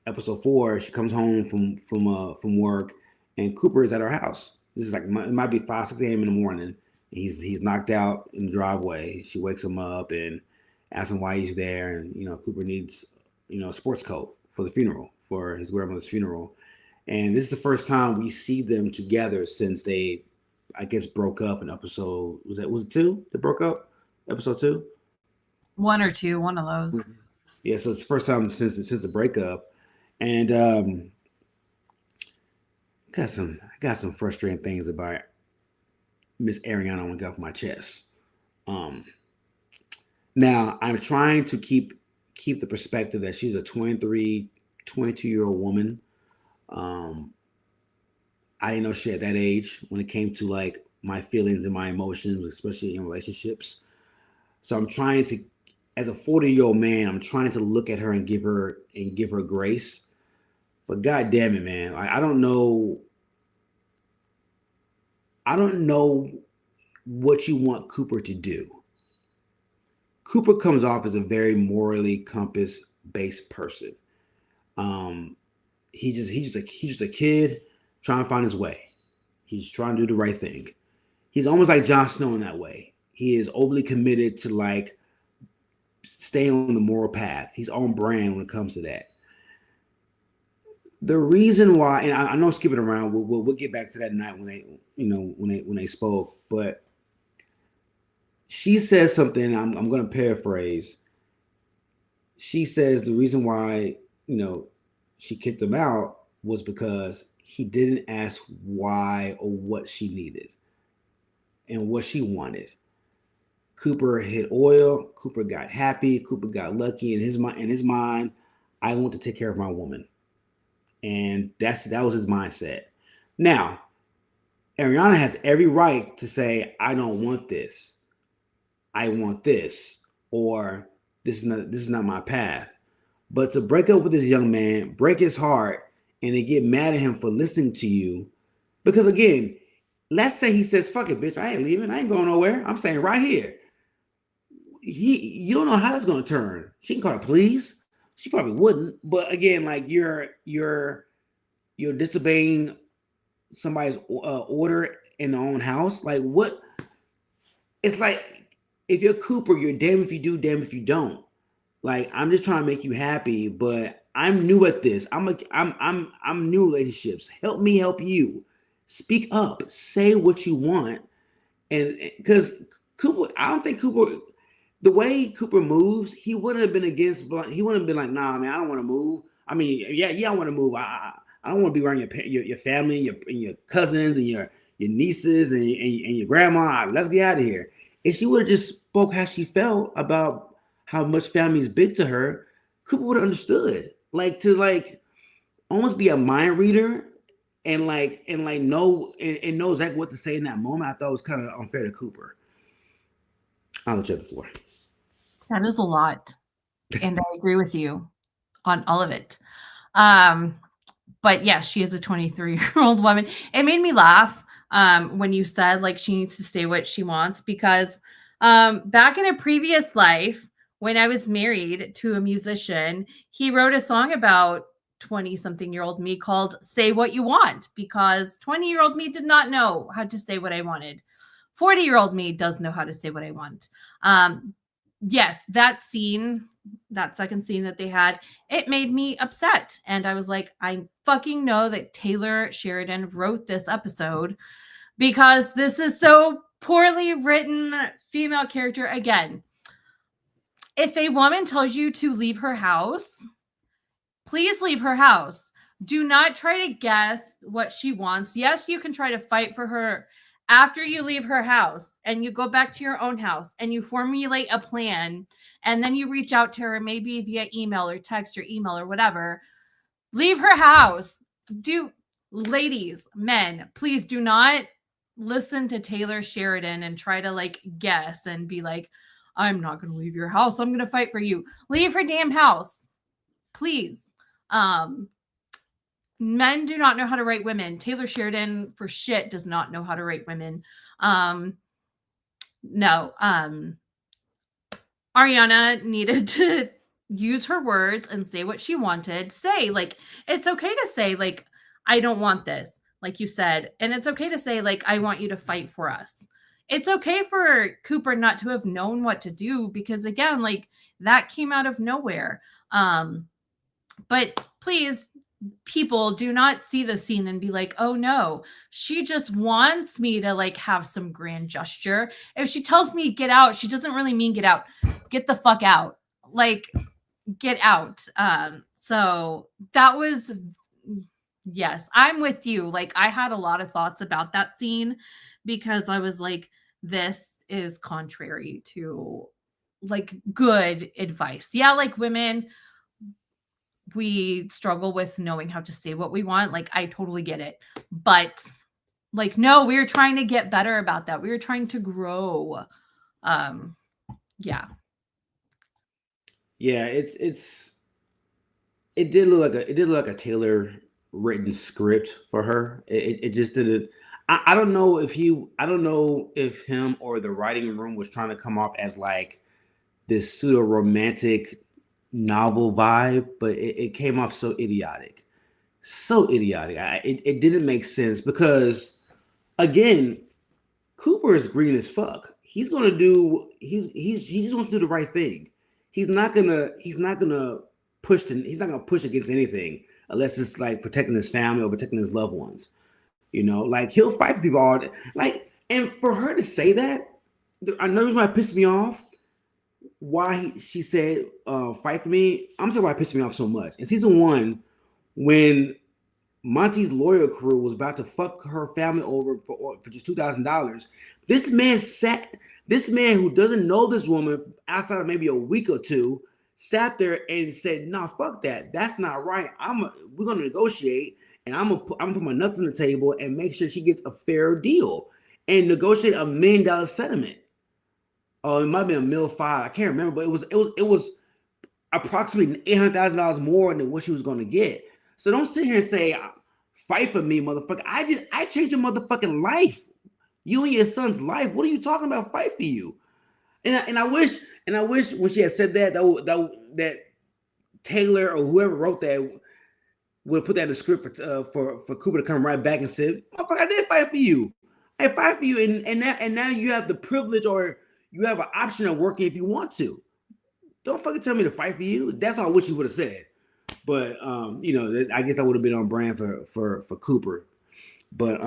S1: Episode 4, she comes home from work, and Cooper is at her house. This is like it might be 5 6 a.m. in the morning. He's knocked out in the driveway. She wakes him up and asks him why he's there, and Cooper needs a sports coat for the funeral, for his grandmother's funeral, and this is the first time we see them together since they, I guess, broke up in episode, was it 2? They broke up, episode 2.
S2: One or two, one of those.
S1: Yeah, so it's the first time since the breakup, and got some frustrating things about Miss Ariana I want to get off my chest. Um, Now I'm trying to keep the perspective that she's a 23, 22-year-old woman. Um, I didn't know she at that age when it came to like my feelings and my emotions, especially in relationships. So I'm trying to, as a 40-year-old man, I'm trying to look at her and give her grace. But god damn it, man, I don't know what you want Cooper to do. Cooper comes off as a very morally compass based person. Um, he's just a kid trying to find his way. He's trying to do the right thing. He's almost like Jon Snow in that way. He is overly committed to like staying on the moral path. He's on brand when it comes to that. The reason why, and I know skipping around, we'll get back to that night when they spoke, but she says something. I'm going to paraphrase. She says the reason why she kicked him out was because he didn't ask why or what she needed and what she wanted. Cooper hit oil. Cooper got happy. Cooper got lucky in his mind. In his mind, I want to take care of my woman, and that was his mindset. Now, Ariana has every right to say, "I don't want this. I want this," or "This is not my path." But to break up with this young man, break his heart, and to get mad at him for listening to you, because again, let's say he says, "Fuck it, bitch, I ain't leaving. I ain't going nowhere. I'm staying right here." You don't know how it's going to turn. She can call the police. She probably wouldn't. But again, like you're disobeying somebody's order in their own house. Like what? It's like if you're Cooper, you're damn if you do, damn if you don't. Like I'm just trying to make you happy, but I'm new at this. I'm new relationships. Help me help you. Speak up. Say what you want, and because Cooper, I don't think Cooper, the way Cooper moves, he wouldn't have been against. He wouldn't have been like, "Nah, man, I don't want to move." I mean, yeah, I want to move. I don't want to be around your family and your cousins and your nieces and your grandma. Let's get out of here. If she would have just spoke how she felt about how much family is big to her, Cooper would have understood. Like to like almost be a mind reader and know and know exactly what to say in that moment. I thought it was kind of unfair to Cooper. I'll let you have the floor.
S2: That is a lot. And I agree with you on all of it. Um, but yeah, she is a 23-year-old woman. It made me laugh when you said like she needs to say what she wants because back in a previous life, when I was married to a musician, he wrote a song about 20-something-year-old me called Say What You Want because 20-year-old me did not know how to say what I wanted. 40-year-old me does know how to say what I want. Yes, that scene that second scene that they had, it made me upset. And I was like, I fucking know that Taylor Sheridan wrote this episode because this is so poorly written female character. Again, if a woman tells you to leave her house, please leave her house. Do not try to guess what she wants. Yes, you can try to fight for her after you leave her house and you go back to your own house and you formulate a plan and then you reach out to her maybe via email or text or email or whatever. Leave her house. Ladies, men, please do not listen to Taylor Sheridan and try to like guess and be like, I'm not going to leave your house. I'm going to fight for you. Leave her damn house. Please. Men do not know how to write women. Taylor Sheridan for shit does not know how to write women. No. Ariana needed to use her words and say what she wanted. Say, like, it's okay to say, like, I don't want this, like you said. And it's okay to say, like, I want you to fight for us. It's okay for Cooper not to have known what to do because, again, like, that came out of nowhere. But please, people, do not see the scene and be like, oh no, she just wants me to like have some grand gesture. If she tells me get out, she doesn't really mean get out. Get the fuck out. Like, get out. So that was, yes, I'm with you. Like, I had a lot of thoughts about that scene because I was like, this is contrary to like good advice. Yeah, like women, we struggle with knowing how to say what we want. Like, I totally get it. But like, no, we were trying to get better about that. We were trying to grow. Yeah.
S1: Yeah, it did look like a Taylor written script for her. It just didn't. I don't know if him or the writing room was trying to come off as like this pseudo romantic novel vibe, but it came off so idiotic. So idiotic. It didn't make sense because, again, Cooper is green as fuck. He's gonna do. He just wants to do the right thing. He's not gonna push against anything unless it's like protecting his family or protecting his loved ones. You know, like he'll fight for people all day. Like, and for her to say that, I know why it pissed me off. She said fight for me. I'm sorry why it pissed me off so much. In season 1, when Monty's lawyer crew was about to fuck her family over for just $2,000, this man who doesn't know this woman outside of maybe a week or two sat there and said, "Nah, fuck that. That's not right. We're gonna negotiate, and I'm gonna put my nuts on the table and make sure she gets a fair deal and negotiate $1 million settlement." Oh, it might be $1.5 million. I can't remember, but it was approximately $800,000 more than what she was going to get. So don't sit here and say, "Fight for me, motherfucker." I changed your motherfucking life, you and your son's life. What are you talking about? Fight for you. And I wish when she had said that Taylor or whoever wrote that would put that in the script for Cooper to come right back and say, "Motherfucker, I did fight for you. I fight for you, and now you have the privilege or you have an option of working if you want to. Don't fucking tell me to fight for you." That's what I wish you would have said. But I guess that would have been on brand for Cooper. But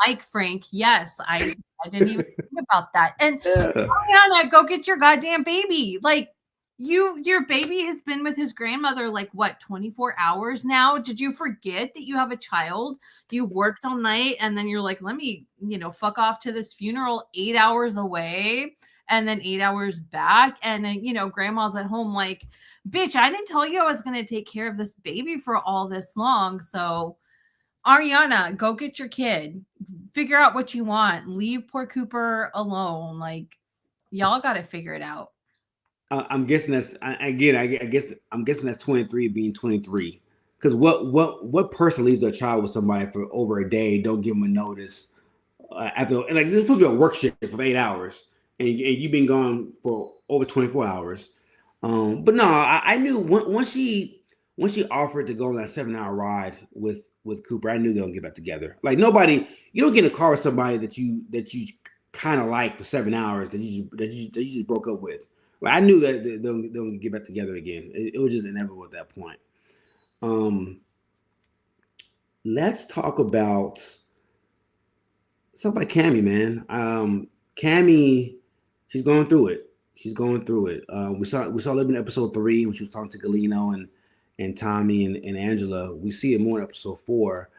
S2: Mike Frank, yes, I didn't even think about that. And Ariana, go get your goddamn baby. Like, your baby has been with his grandmother like what, 24 hours now? Did you forget that you have a child? You worked all night and then you're like, let me, fuck off to this funeral 8 hours away and then 8 hours back. And then, grandma's at home like, bitch, I didn't tell you I was going to take care of this baby for all this long. So Ariana, go get your kid. Figure out what you want. Leave poor Cooper alone. Like, y'all got to figure it out.
S1: I'm guessing I'm guessing that's 23 being 23. Because what person leaves their child with somebody for over a day? Don't give them a notice after, and like this is supposed to be a work shift for 8 hours, and you've been gone for over 24 hours. But no, I knew once she offered to go on that 7-hour ride with Cooper, I knew they don't get back together. Like, nobody, you don't get in a car with somebody that you kind of like for 7 hours that you just broke up with. Well, I knew that they'll get back together again. It was just inevitable at that point. Um, let's talk about stuff like Cammy, man. Cammy, she's going through it. She's going through it. We saw Liv in episode 3 when she was talking to Galino and Tommy and Angela. We see it more in episode 4.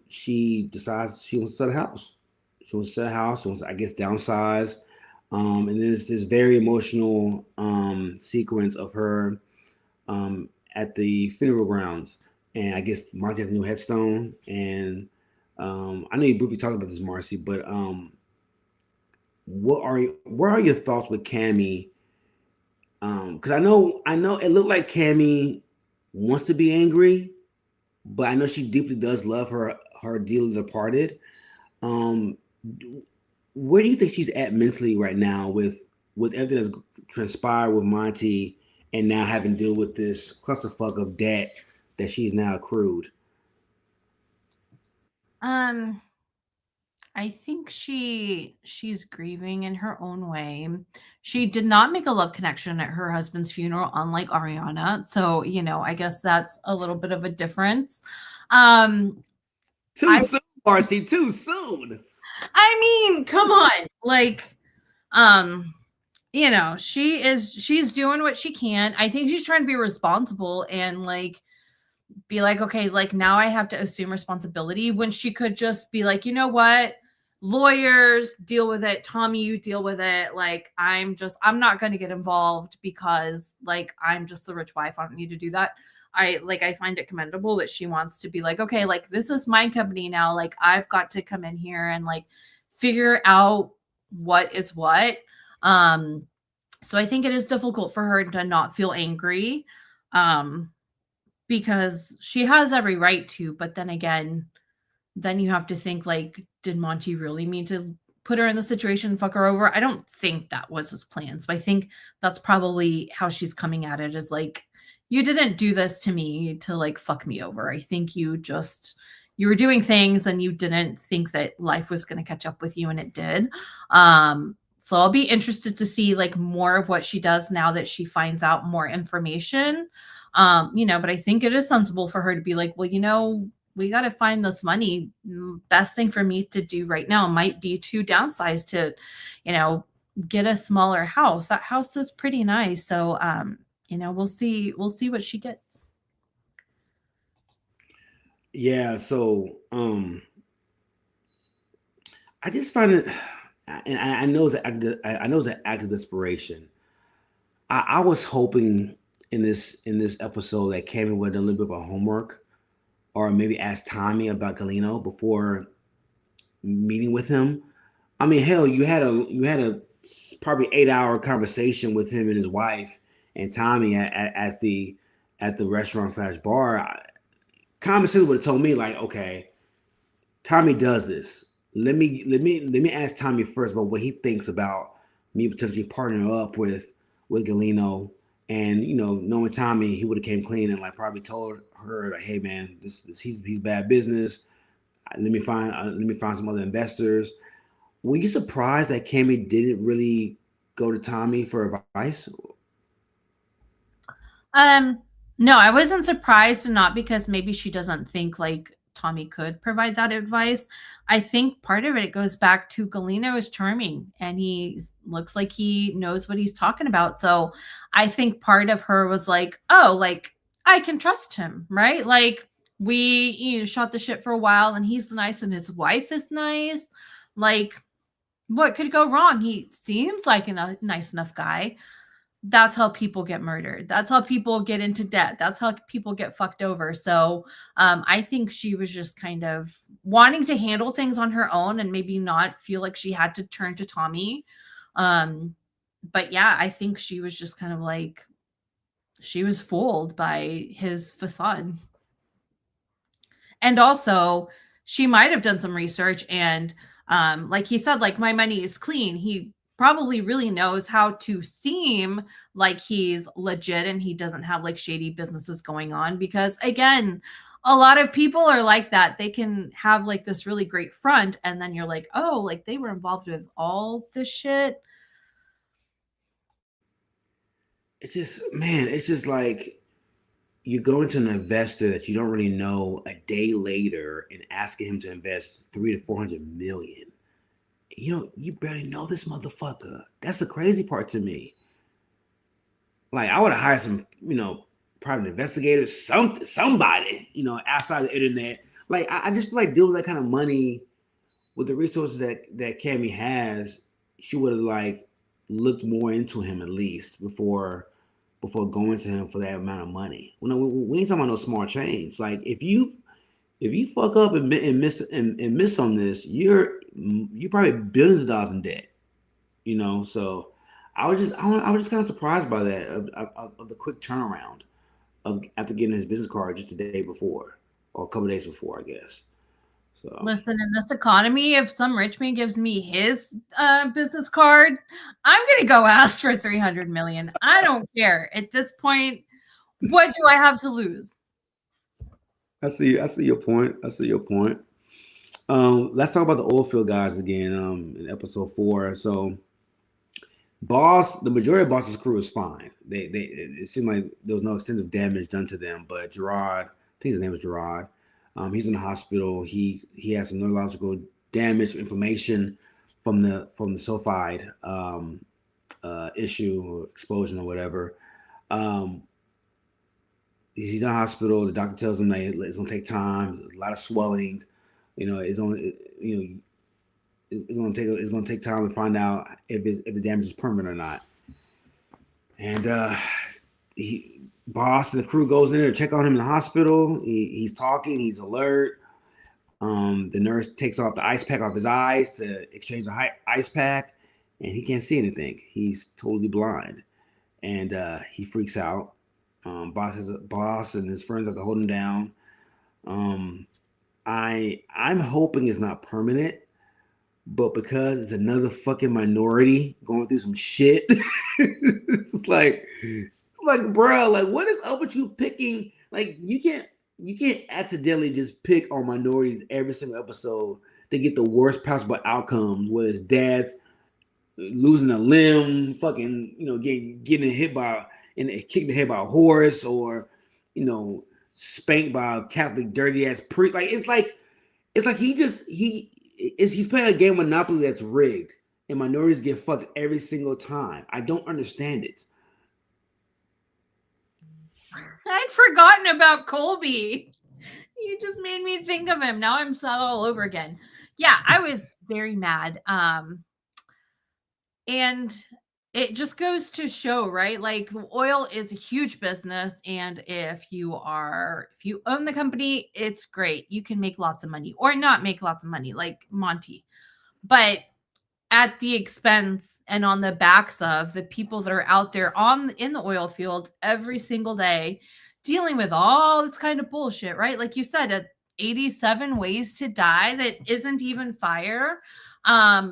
S1: She decides she wants to sell a house. She wants to sell a house. She wants to, I guess, downsize. And there's this very emotional sequence of her at the funeral grounds, and I guess Marcy has a new headstone. And I know you briefly talked about this, Marcy, but what are your thoughts with Cammy? Because I know it looked like Cammy wants to be angry, but I know she deeply does love her dearly departed. Um, where do you think she's at mentally right now with everything that's transpired with Monty, and now having to deal with this clusterfuck of debt that she's now accrued?
S2: Um, I think she's grieving in her own way. She did not make a love connection at her husband's funeral, unlike Ariana. So, I guess that's a little bit of a difference. Um,
S1: Too
S2: I
S1: soon, Marcy. Too soon.
S2: I mean, come on. Like, um, she's doing what she can. I think she's trying to be responsible and like be like, okay, like now I have to assume responsibility when she could just be like, you know what? Lawyers deal with it. Tommy, you deal with it. Like, I'm not going to get involved because like I'm just the rich wife. I don't need to do that. I find it commendable that she wants to be like, okay, like this is my company now. Like, I've got to come in here and like figure out what is what. Um, so I think it is difficult for her to not feel angry. Um, because she has every right to, but then again, then you have to think like, did Monty really mean to put her in the situation, fuck her over? I don't think that was his plan. So I think that's probably how she's coming at it, is like, you didn't do this to me to like fuck me over. I think you were doing things and you didn't think that life was going to catch up with you, and it did. So I'll be interested to see like more of what she does now that she finds out more information. But I think it is sensible for her to be like, well, we got to find this money. Best thing for me to do right now might be to downsize to, you know, get a smaller house. That house is pretty nice. So, we'll see what she gets.
S1: Yeah. So I just find it, and I know it's I know it's an act of desperation. I was hoping in this episode that Kevin would do a little bit of homework, or maybe ask Tommy about Galino before meeting with him. I mean, hell, you had a probably 8 hour conversation with him and his wife and Tommy at the restaurant slash bar. Common sense would have told me like, okay, Tommy does this. Let me ask Tommy first about what he thinks about me potentially partnering up with Galino. And knowing Tommy, he would have came clean and like probably told her like, hey man, this he's bad business. Let me find some other investors. Were you surprised that Cammy didn't really go to Tommy for advice?
S2: Um, no, I wasn't surprised, not because maybe she doesn't think like Tommy could provide that advice. I think part of it goes back to Galino is charming and he looks like he knows what he's talking about. So I think part of her was like, oh, like I can trust him, right? Like we shot the shit for a while and he's nice and his wife is nice. Like what could go wrong? He seems like a nice enough guy. That's how people get murdered. That's how people get into debt. That's how people get fucked over. So I think she was just kind of wanting to handle things on her own and maybe not feel like she had to turn to Tommy. Um, but yeah, I think she was just kind of like, she was fooled by his facade. And also, she might have done some research and like he said, like my money is clean. He probably really knows how to seem like he's legit and he doesn't have like shady businesses going on, because again, a lot of people are like that. They can have like this really great front and then you're like, oh, like they were involved with all this shit.
S1: it's just, man, it's just like you go into an investor that you don't really know a day later and asking him to invest 3 to 400 million. You barely know this motherfucker. That's the crazy part to me. Like I would have hired some, private investigators, somebody, outside the internet. Like I just feel like dealing with that kind of money with the resources that Cammy has, she would have like looked more into him at least before going to him for that amount of money. We ain't talking about no small change. Like if you fuck up and miss on this, you probably billions of dollars in debt. So I was just kind of surprised by that of the quick turnaround of after getting his business card just the day before or a couple days before, I guess. So
S2: Listen, in this economy, if some rich man gives me his business card, I'm gonna go ask for 300 million. I don't care at this point. What do I have to lose?
S1: I see your point. I see your point. Let's talk about the oil field guys again. In episode 4. So, the majority of Boss's crew is fine. It seemed like there was no extensive damage done to them. But Gerard, I think his name was Gerard. He's in the hospital. He has some neurological damage, inflammation from the sulfide issue or explosion or whatever. Um, he's in the hospital. The doctor tells him that it's gonna take time. A lot of swelling. It's only it's gonna take time to find out if the damage is permanent or not. And boss and the crew goes in there to check on him in the hospital. He's talking. He's alert. The nurse takes off the ice pack off his eyes to exchange the ice pack, and he can't see anything. He's totally blind, and he freaks out. Boss and his friends have to hold him down. I'm hoping it's not permanent, but because it's another fucking minority going through some shit, it's like, bro, like what is up with you picking? Like you can't accidentally just pick on minorities every single episode to get the worst possible outcomes, whether it's death, losing a limb, fucking, getting hit by and kicked in the head by a horse, or you know, spanked by a Catholic dirty ass priest. It's like he's playing a game of Monopoly that's rigged, and minorities get fucked every single time. I don't understand it.
S2: I'd forgotten about Colby. You just made me think of him. Now I'm sad all over again. Yeah, I was very mad. And it just goes to show, right? Like oil is a huge business, and if you own the company, it's great. You can make lots of money or not make lots of money, like Monty. But at the expense and on the backs of the people that are out there in the oil fields every single day dealing with all this kind of bullshit, right? Like you said, 87 ways to die that isn't even fire.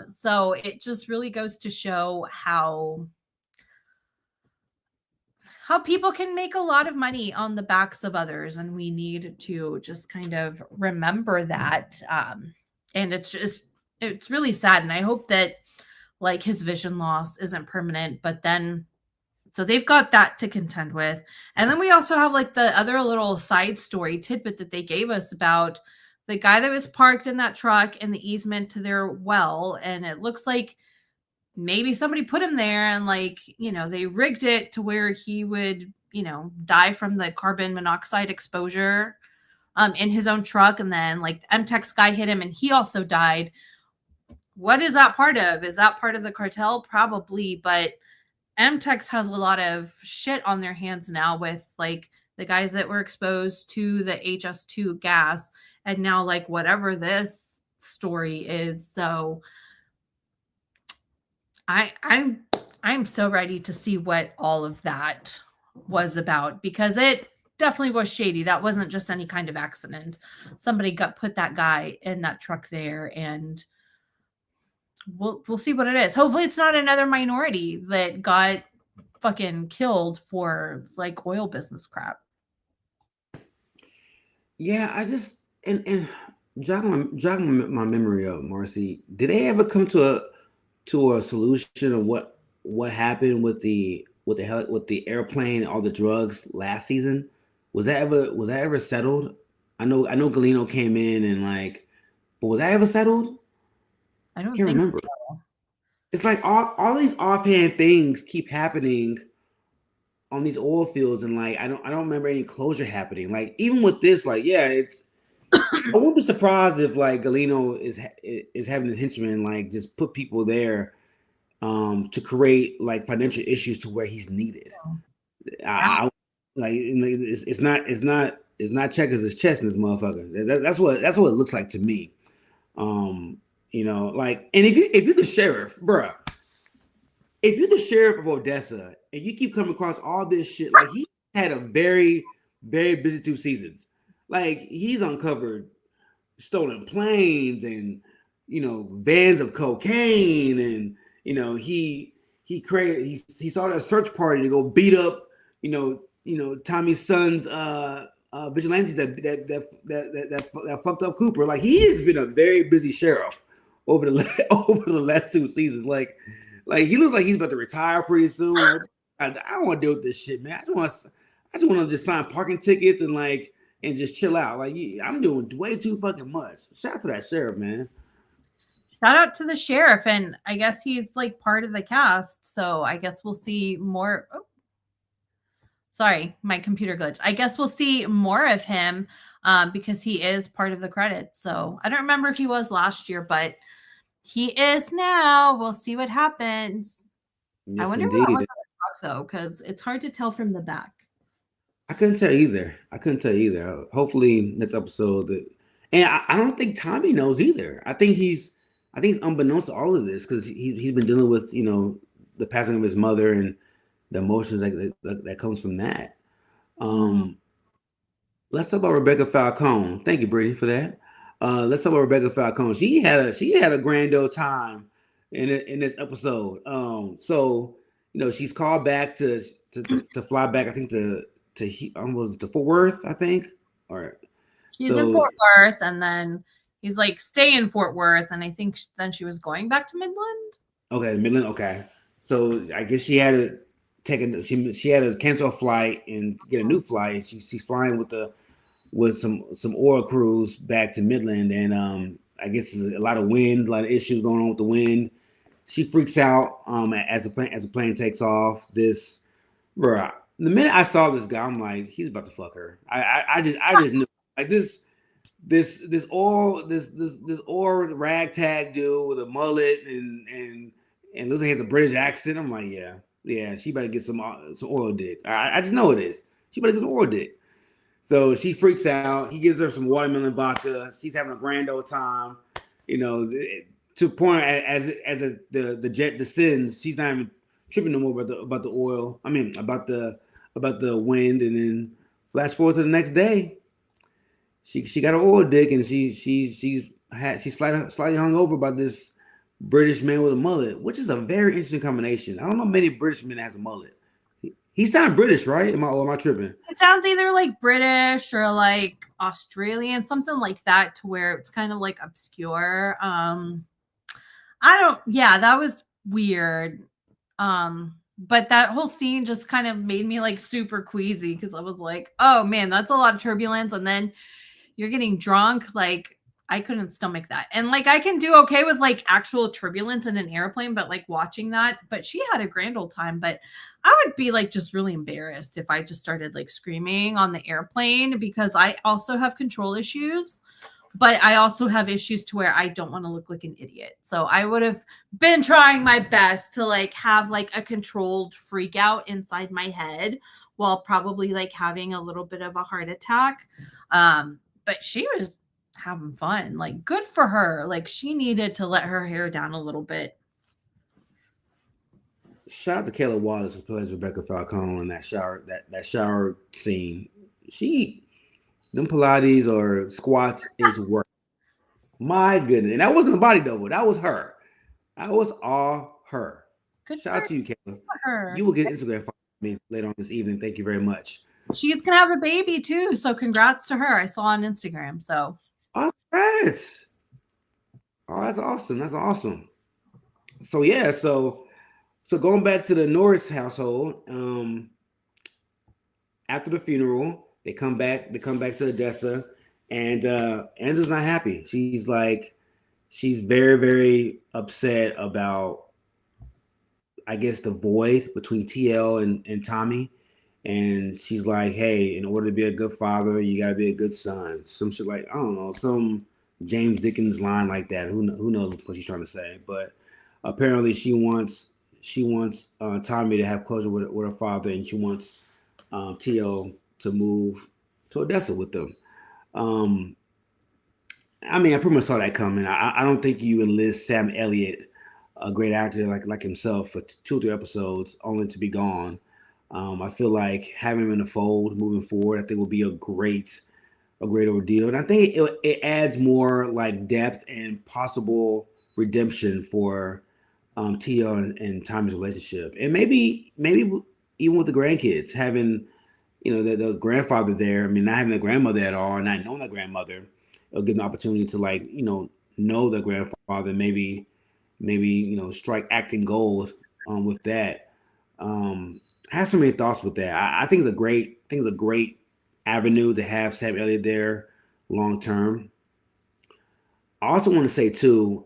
S2: So it just really goes to show how people can make a lot of money on the backs of others, and we need to just kind of remember that. And it's really sad, and I hope that like his vision loss isn't permanent, but then so they've got that to contend with. And then we also have like the other little side story tidbit that they gave us about the guy that was parked in that truck and the easement to their well. And it looks like maybe somebody put him there and like, they rigged it to where he would, die from the carbon monoxide exposure in his own truck. And then like the MTEX guy hit him and he also died. What is that part of? Is that part of the cartel? Probably, but MTEX has a lot of shit on their hands now with like the guys that were exposed to the HS2 gas, and now like whatever this story is. So I'm so ready to see what all of that was about, because it definitely was shady. That wasn't just any kind of accident. Somebody put that guy in that truck there, and we'll see what it is. Hopefully it's not another minority that got fucking killed for like oil business crap.
S1: Yeah, I just and jogging my memory up, Marcy. Did they ever come to a solution of what happened with the with with the airplane, all the drugs last season. Was that ever settled? I know Galeno came in and like, but was that ever settled?
S2: I don't
S1: Can't
S2: think
S1: remember.
S2: so.
S1: It's like all these offhand things keep happening on these oil fields, and like I don't remember any closure happening. Like even with this, like yeah, it's I wouldn't be surprised if like Galeno is having his henchmen like just put people there to create like financial issues to where he's needed.
S2: Yeah.
S1: I like it's not checkers, it's chess in this motherfucker. That's what it looks like to me. Like, and if you're the sheriff, bruh, if you're the sheriff of Odessa and you keep coming across all this shit, like he had a very, very busy 2 seasons. Like he's uncovered stolen planes and vans of cocaine, and he saw that search party to go beat up Tommy's son's vigilantes that fucked up Cooper. Like he has been a very busy sheriff over the over the last 2 seasons. Like he looks like he's about to retire pretty soon. Like, I don't want to deal with this shit, man. I just want to just sign parking tickets and just chill out. Like I'm doing way too fucking much. Shout out to that sheriff, man.
S2: Shout out to the sheriff, and I guess he's like part of the cast, so I guess we'll see more. Oh, sorry, my computer glitched. I guess we'll see more of him because he is part of the credits. So I don't remember if he was last year, but he is now. We'll see what happens. I
S1: Yes,
S2: wonder what was
S1: indeed.
S2: on the back though, because it's hard to tell from the back.
S1: I couldn't tell either. Hopefully next episode and I don't think Tommy knows either. I think he's unbeknownst to all of this because he's been dealing with the passing of his mother and the emotions that comes from that.
S2: Mm.
S1: Um, let's talk about Rebecca Falcone. Thank you, Brittany, for that. Let's talk about Rebecca Falcone. She had a grand old time in this episode. So she's called back to fly back. I think to Fort Worth. I think. All right.
S2: She's in
S1: So
S2: Fort Worth, and then he's like, stay in Fort Worth. And I think then she was going back to Midland.
S1: okay, Midland. Okay. So I guess she had to she had to cancel a flight and get a new flight. She's flying with some oil crews back to Midland, and I guess there's a lot of wind, a lot of issues going on with the wind. She freaks out as the plane takes off. Bro, the minute I saw this guy, I'm like, he's about to fuck her. I just knew like this oil ragtag dude with a mullet and looks like he has a British accent. I'm like, yeah, she better get some oil dick. I just know it is. She better get some oil dick. So she freaks out. He gives her some watermelon vodka. She's having a grand old time. To point the jet descends, she's not even tripping no more about the oil. I mean about the wind. And then flash forward to the next day, she got an oil dick, and she's slightly hung over by this British man with a mullet, which is a very interesting combination. I don't know many British men that has a mullet. He sounded British, right? Am I tripping?
S2: It sounds either like British or like Australian, something like that, to where it's kind of like obscure. Yeah, that was weird. But that whole scene just kind of made me like super queasy because I was like, oh man, that's a lot of turbulence. And then you're getting drunk. Like, I couldn't stomach that. And like, I can do okay with like actual turbulence in an airplane, but like watching that, but she had a grand old time. But I would be like just really embarrassed if I just started like screaming on the airplane because I also have control issues, but I also have issues to where I don't want to look like an idiot. So I would have been trying my best to like have like a controlled freak out inside my head while probably like having a little bit of a heart attack. But she was having fun. Like, good for her. Like, she needed to let her hair down a little bit.
S1: Shout out to Kayla Wallace who plays Rebecca Falcone in that shower scene. She them Pilates or squats is work. My goodness, and that wasn't a body double. That was her. That was all her.
S2: Good
S1: Shout out
S2: for
S1: to you, Kayla.
S2: her.
S1: You will get Instagram follow me later on this evening. Thank you very much.
S2: She's gonna have a baby too, so congrats to her. I saw on Instagram. So
S1: All right. Oh, that's awesome. That's awesome. So yeah, so So going back to the Norris household, after the funeral, they come back. They come back to Odessa, and Angela's not happy. She's very, very upset about, I guess, the void between TL and Tommy. And she's like, hey, in order to be a good father, you got to be a good son. Some shit like, I don't know, some James Dickens line like that. Who knows what she's trying to say? But apparently, she wants Tommy to have closure with her father, and she wants TL to move to Odessa with them. Um, I mean, I pretty much saw that coming. I don't think you enlist Sam Elliott, a great actor like himself, for 2 or 3 episodes only to be gone. I feel like having him in the fold moving forward, I think will be a great ordeal, and I think it adds more like depth and possible redemption for TL and Tommy's relationship, and maybe even with the grandkids having the grandfather there. I mean, not having the grandmother at all, and not knowing the grandmother, it'll give an opportunity to like know the grandfather. Maybe strike acting gold with that. I have so many thoughts with that. I think it's a great avenue to have Sam Elliott there long term. I also want to say too,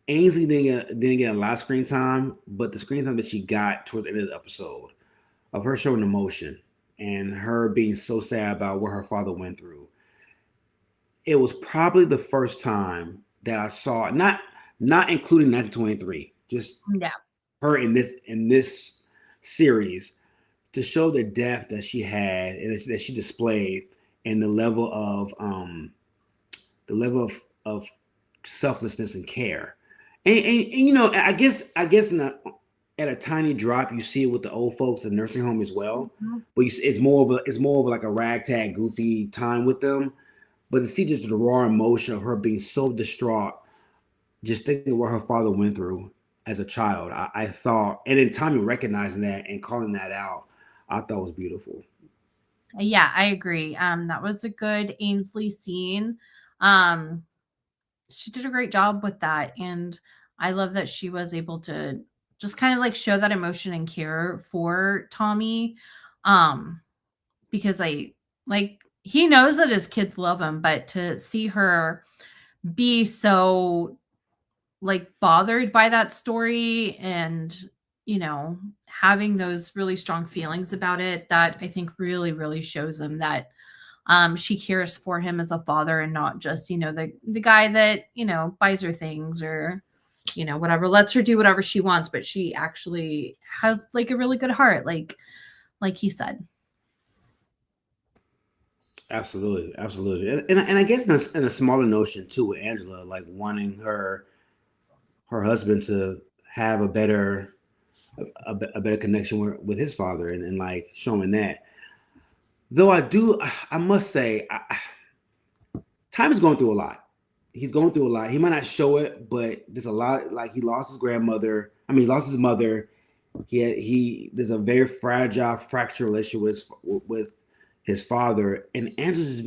S1: Ainsley didn't get a lot of screen time, but the screen time that she got towards the end of the episode of her showing emotion and her being so sad about what her father went through, it was probably the first time that I saw, not including 1923, just
S2: Yeah.
S1: her in this series, to show the depth that she had and that she displayed, and the level of selflessness and care. And I guess at a tiny drop you see it with the old folks in the nursing home as well,
S2: Mhm.
S1: but it's more of like a ragtag goofy time with them. But to see just the raw emotion of her being so distraught, just thinking what her father went through as a child, I thought, and then Tommy recognizing that and calling that out, I thought was beautiful.
S2: Yeah, I agree. That was a good Ainsley scene. Um, she did a great job with that, and I love that she was able to just kind of like show that emotion and care for Tommy. Um, because I like he knows that his kids love him, but to see her be so like bothered by that story and having those really strong feelings about it, that I think really shows him that she cares for him as a father and not just the guy that buys her things or whatever, lets her do whatever she wants, but she actually has like a really good heart, like he said.
S1: Absolutely, absolutely, and I guess in a smaller notion too, with Angela, like wanting her husband to have a better connection with his father, and like showing that. Though I must say, Time is going through a lot. He's going through a lot. He might not show it, but there's a lot. Like he lost his grandmother. I mean, he lost his mother. He there's a very fragile, fractured relationship with his father, and Angela just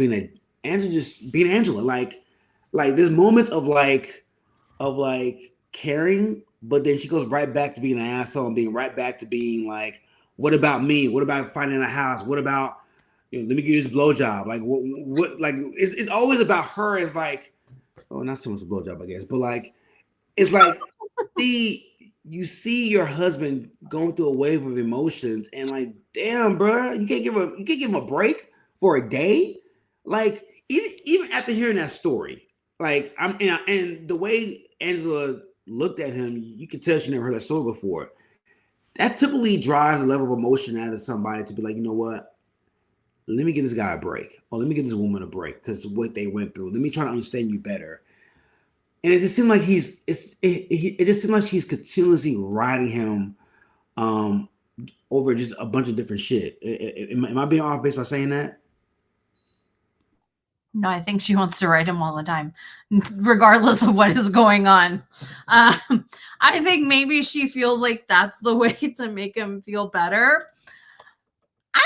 S1: being Angela. Like there's moments of caring, but then she goes right back to being an asshole and being right back to being like, what about me? What about finding a house? What about let me give you this blowjob? Like what like it's always about her as like, oh, not so much a blowjob, I guess, but like it's like the you see your husband going through a wave of emotions, and like, damn, bro, you can't give him a break for a day. Like even after hearing that story, like and the way Angela looked at him, you could tell she never heard that story before. That typically drives a level of emotion out of somebody to be like, you know what? Let me give this guy a break, or let me give this woman a break because what they went through. Let me try to understand you better. And it just seemed like it just seemed like she's continuously riding him um over just a bunch of different shit. Am I being off base by saying that?
S2: No, I think she wants to write him all the time, regardless of what is going on. I think maybe she feels like that's the way to make him feel better. I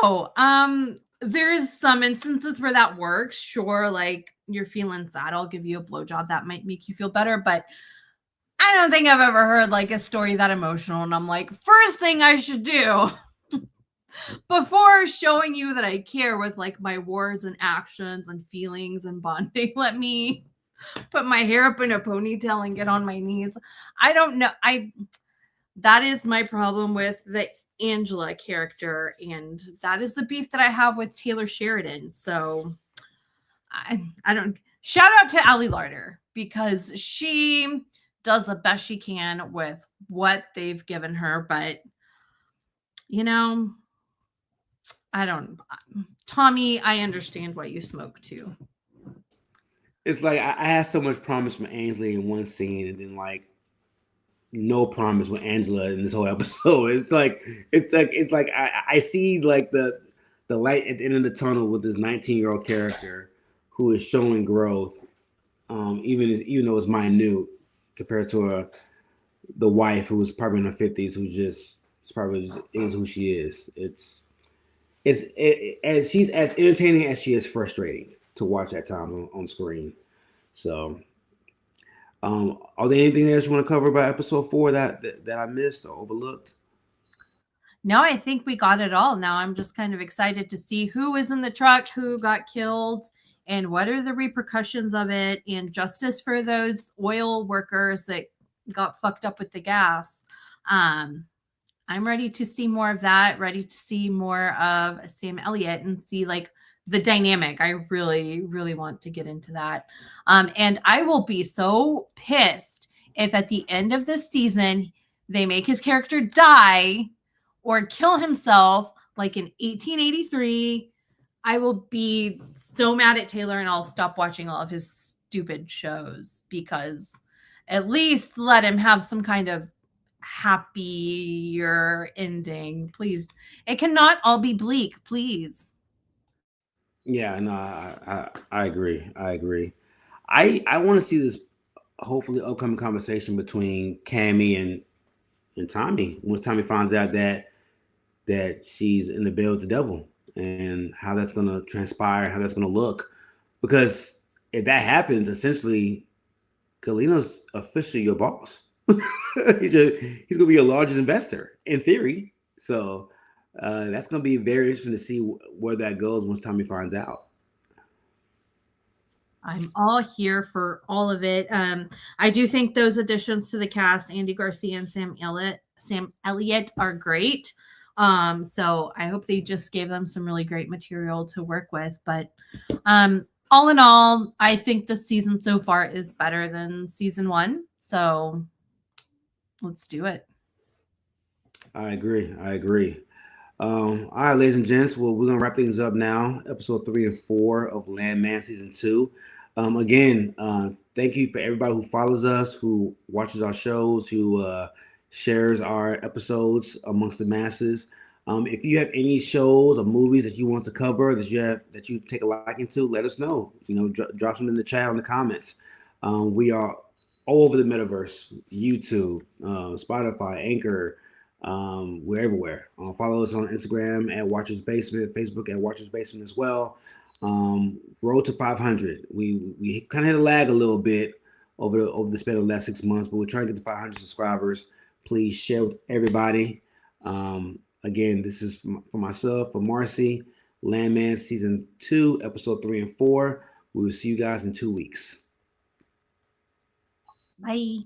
S2: don't know. There's some instances where that works. Sure, like you're feeling sad, I'll give you a blowjob. That might make you feel better, but I I don't think I've ever heard like a story that emotional, and I'm like, first thing I should do before showing you that I care with like my words and actions and feelings and bonding, let me put my hair up in a ponytail and get on my knees. I don't know. That is my problem with the Angela character, and that is the beef that I have with Taylor Sheridan. So I don't shout out to Ali Larter because she does the best she can with what they've given her, but you know, I don't Tommy, I understand why you smoke too.
S1: It's like I had so much promise from Ainsley in one scene, and then like no promise with Angela in this whole episode. It's like I see like the light at the end of the tunnel with this 19-year-old character who is showing growth, even though it's minute compared to the wife who was probably in her 50s, who just probably just is who she is. As she's as entertaining as she is frustrating to watch at times on screen. So, are there anything else you want to cover about episode 4 that I missed or overlooked?
S2: No, I think we got it all. Now I'm just kind of excited to see who was in the truck, who got killed, and what are the repercussions of it, and justice for those oil workers that got fucked up with the gas. Um, I'm ready to see more of that, ready to see more of Sam Elliott and see like the dynamic. I really, really want to get into that. And I will be so pissed if at the end of this season they make his character die or kill himself like in 1883. I will be so mad at Taylor and I'll stop watching all of his stupid shows because at least let him have some kind of happier ending. Please. It cannot all be bleak, please.
S1: Yeah, no, I agree. I agree. I want to see this hopefully upcoming conversation between Cammy and Tommy once Tommy finds out that she's in the bed with the devil and how that's going to transpire, how that's going to look. Because if that happens, essentially, Kalina's officially your boss. He's going to be your largest investor in theory. So that's going to be very interesting to see where that goes once Tommy finds out.
S2: I'm all here for all of it. I do think those additions to the cast, Andy Garcia and Sam Elliott are great. So I hope they just gave them some really great material to work with. But all in all, I think the season so far is better than season 1. So let's do it.
S1: I agree. I agree. All right, ladies and gents. Well, we're gonna wrap things up now. Episode 3 and 4 of Landman season 2. Again, thank you for everybody who follows us, who watches our shows, who shares our episodes amongst the masses. If you have any shows or movies that you want to cover that you take a liking to, let us know. Drop them in the chat or in the comments. We are all over the metaverse: YouTube, Spotify, Anchor. We're everywhere. Follow us on Instagram at Watchers Basement, Facebook at Watchers Basement as well. Road to 500. We kind of had a lag a little bit over the span of the last 6 months, but we're trying to get to 500 subscribers. Please share with everybody. Again, this is for myself, for Marcy, Landman season 2, episode 3 and 4. We will see you guys in 2 weeks.
S2: Bye.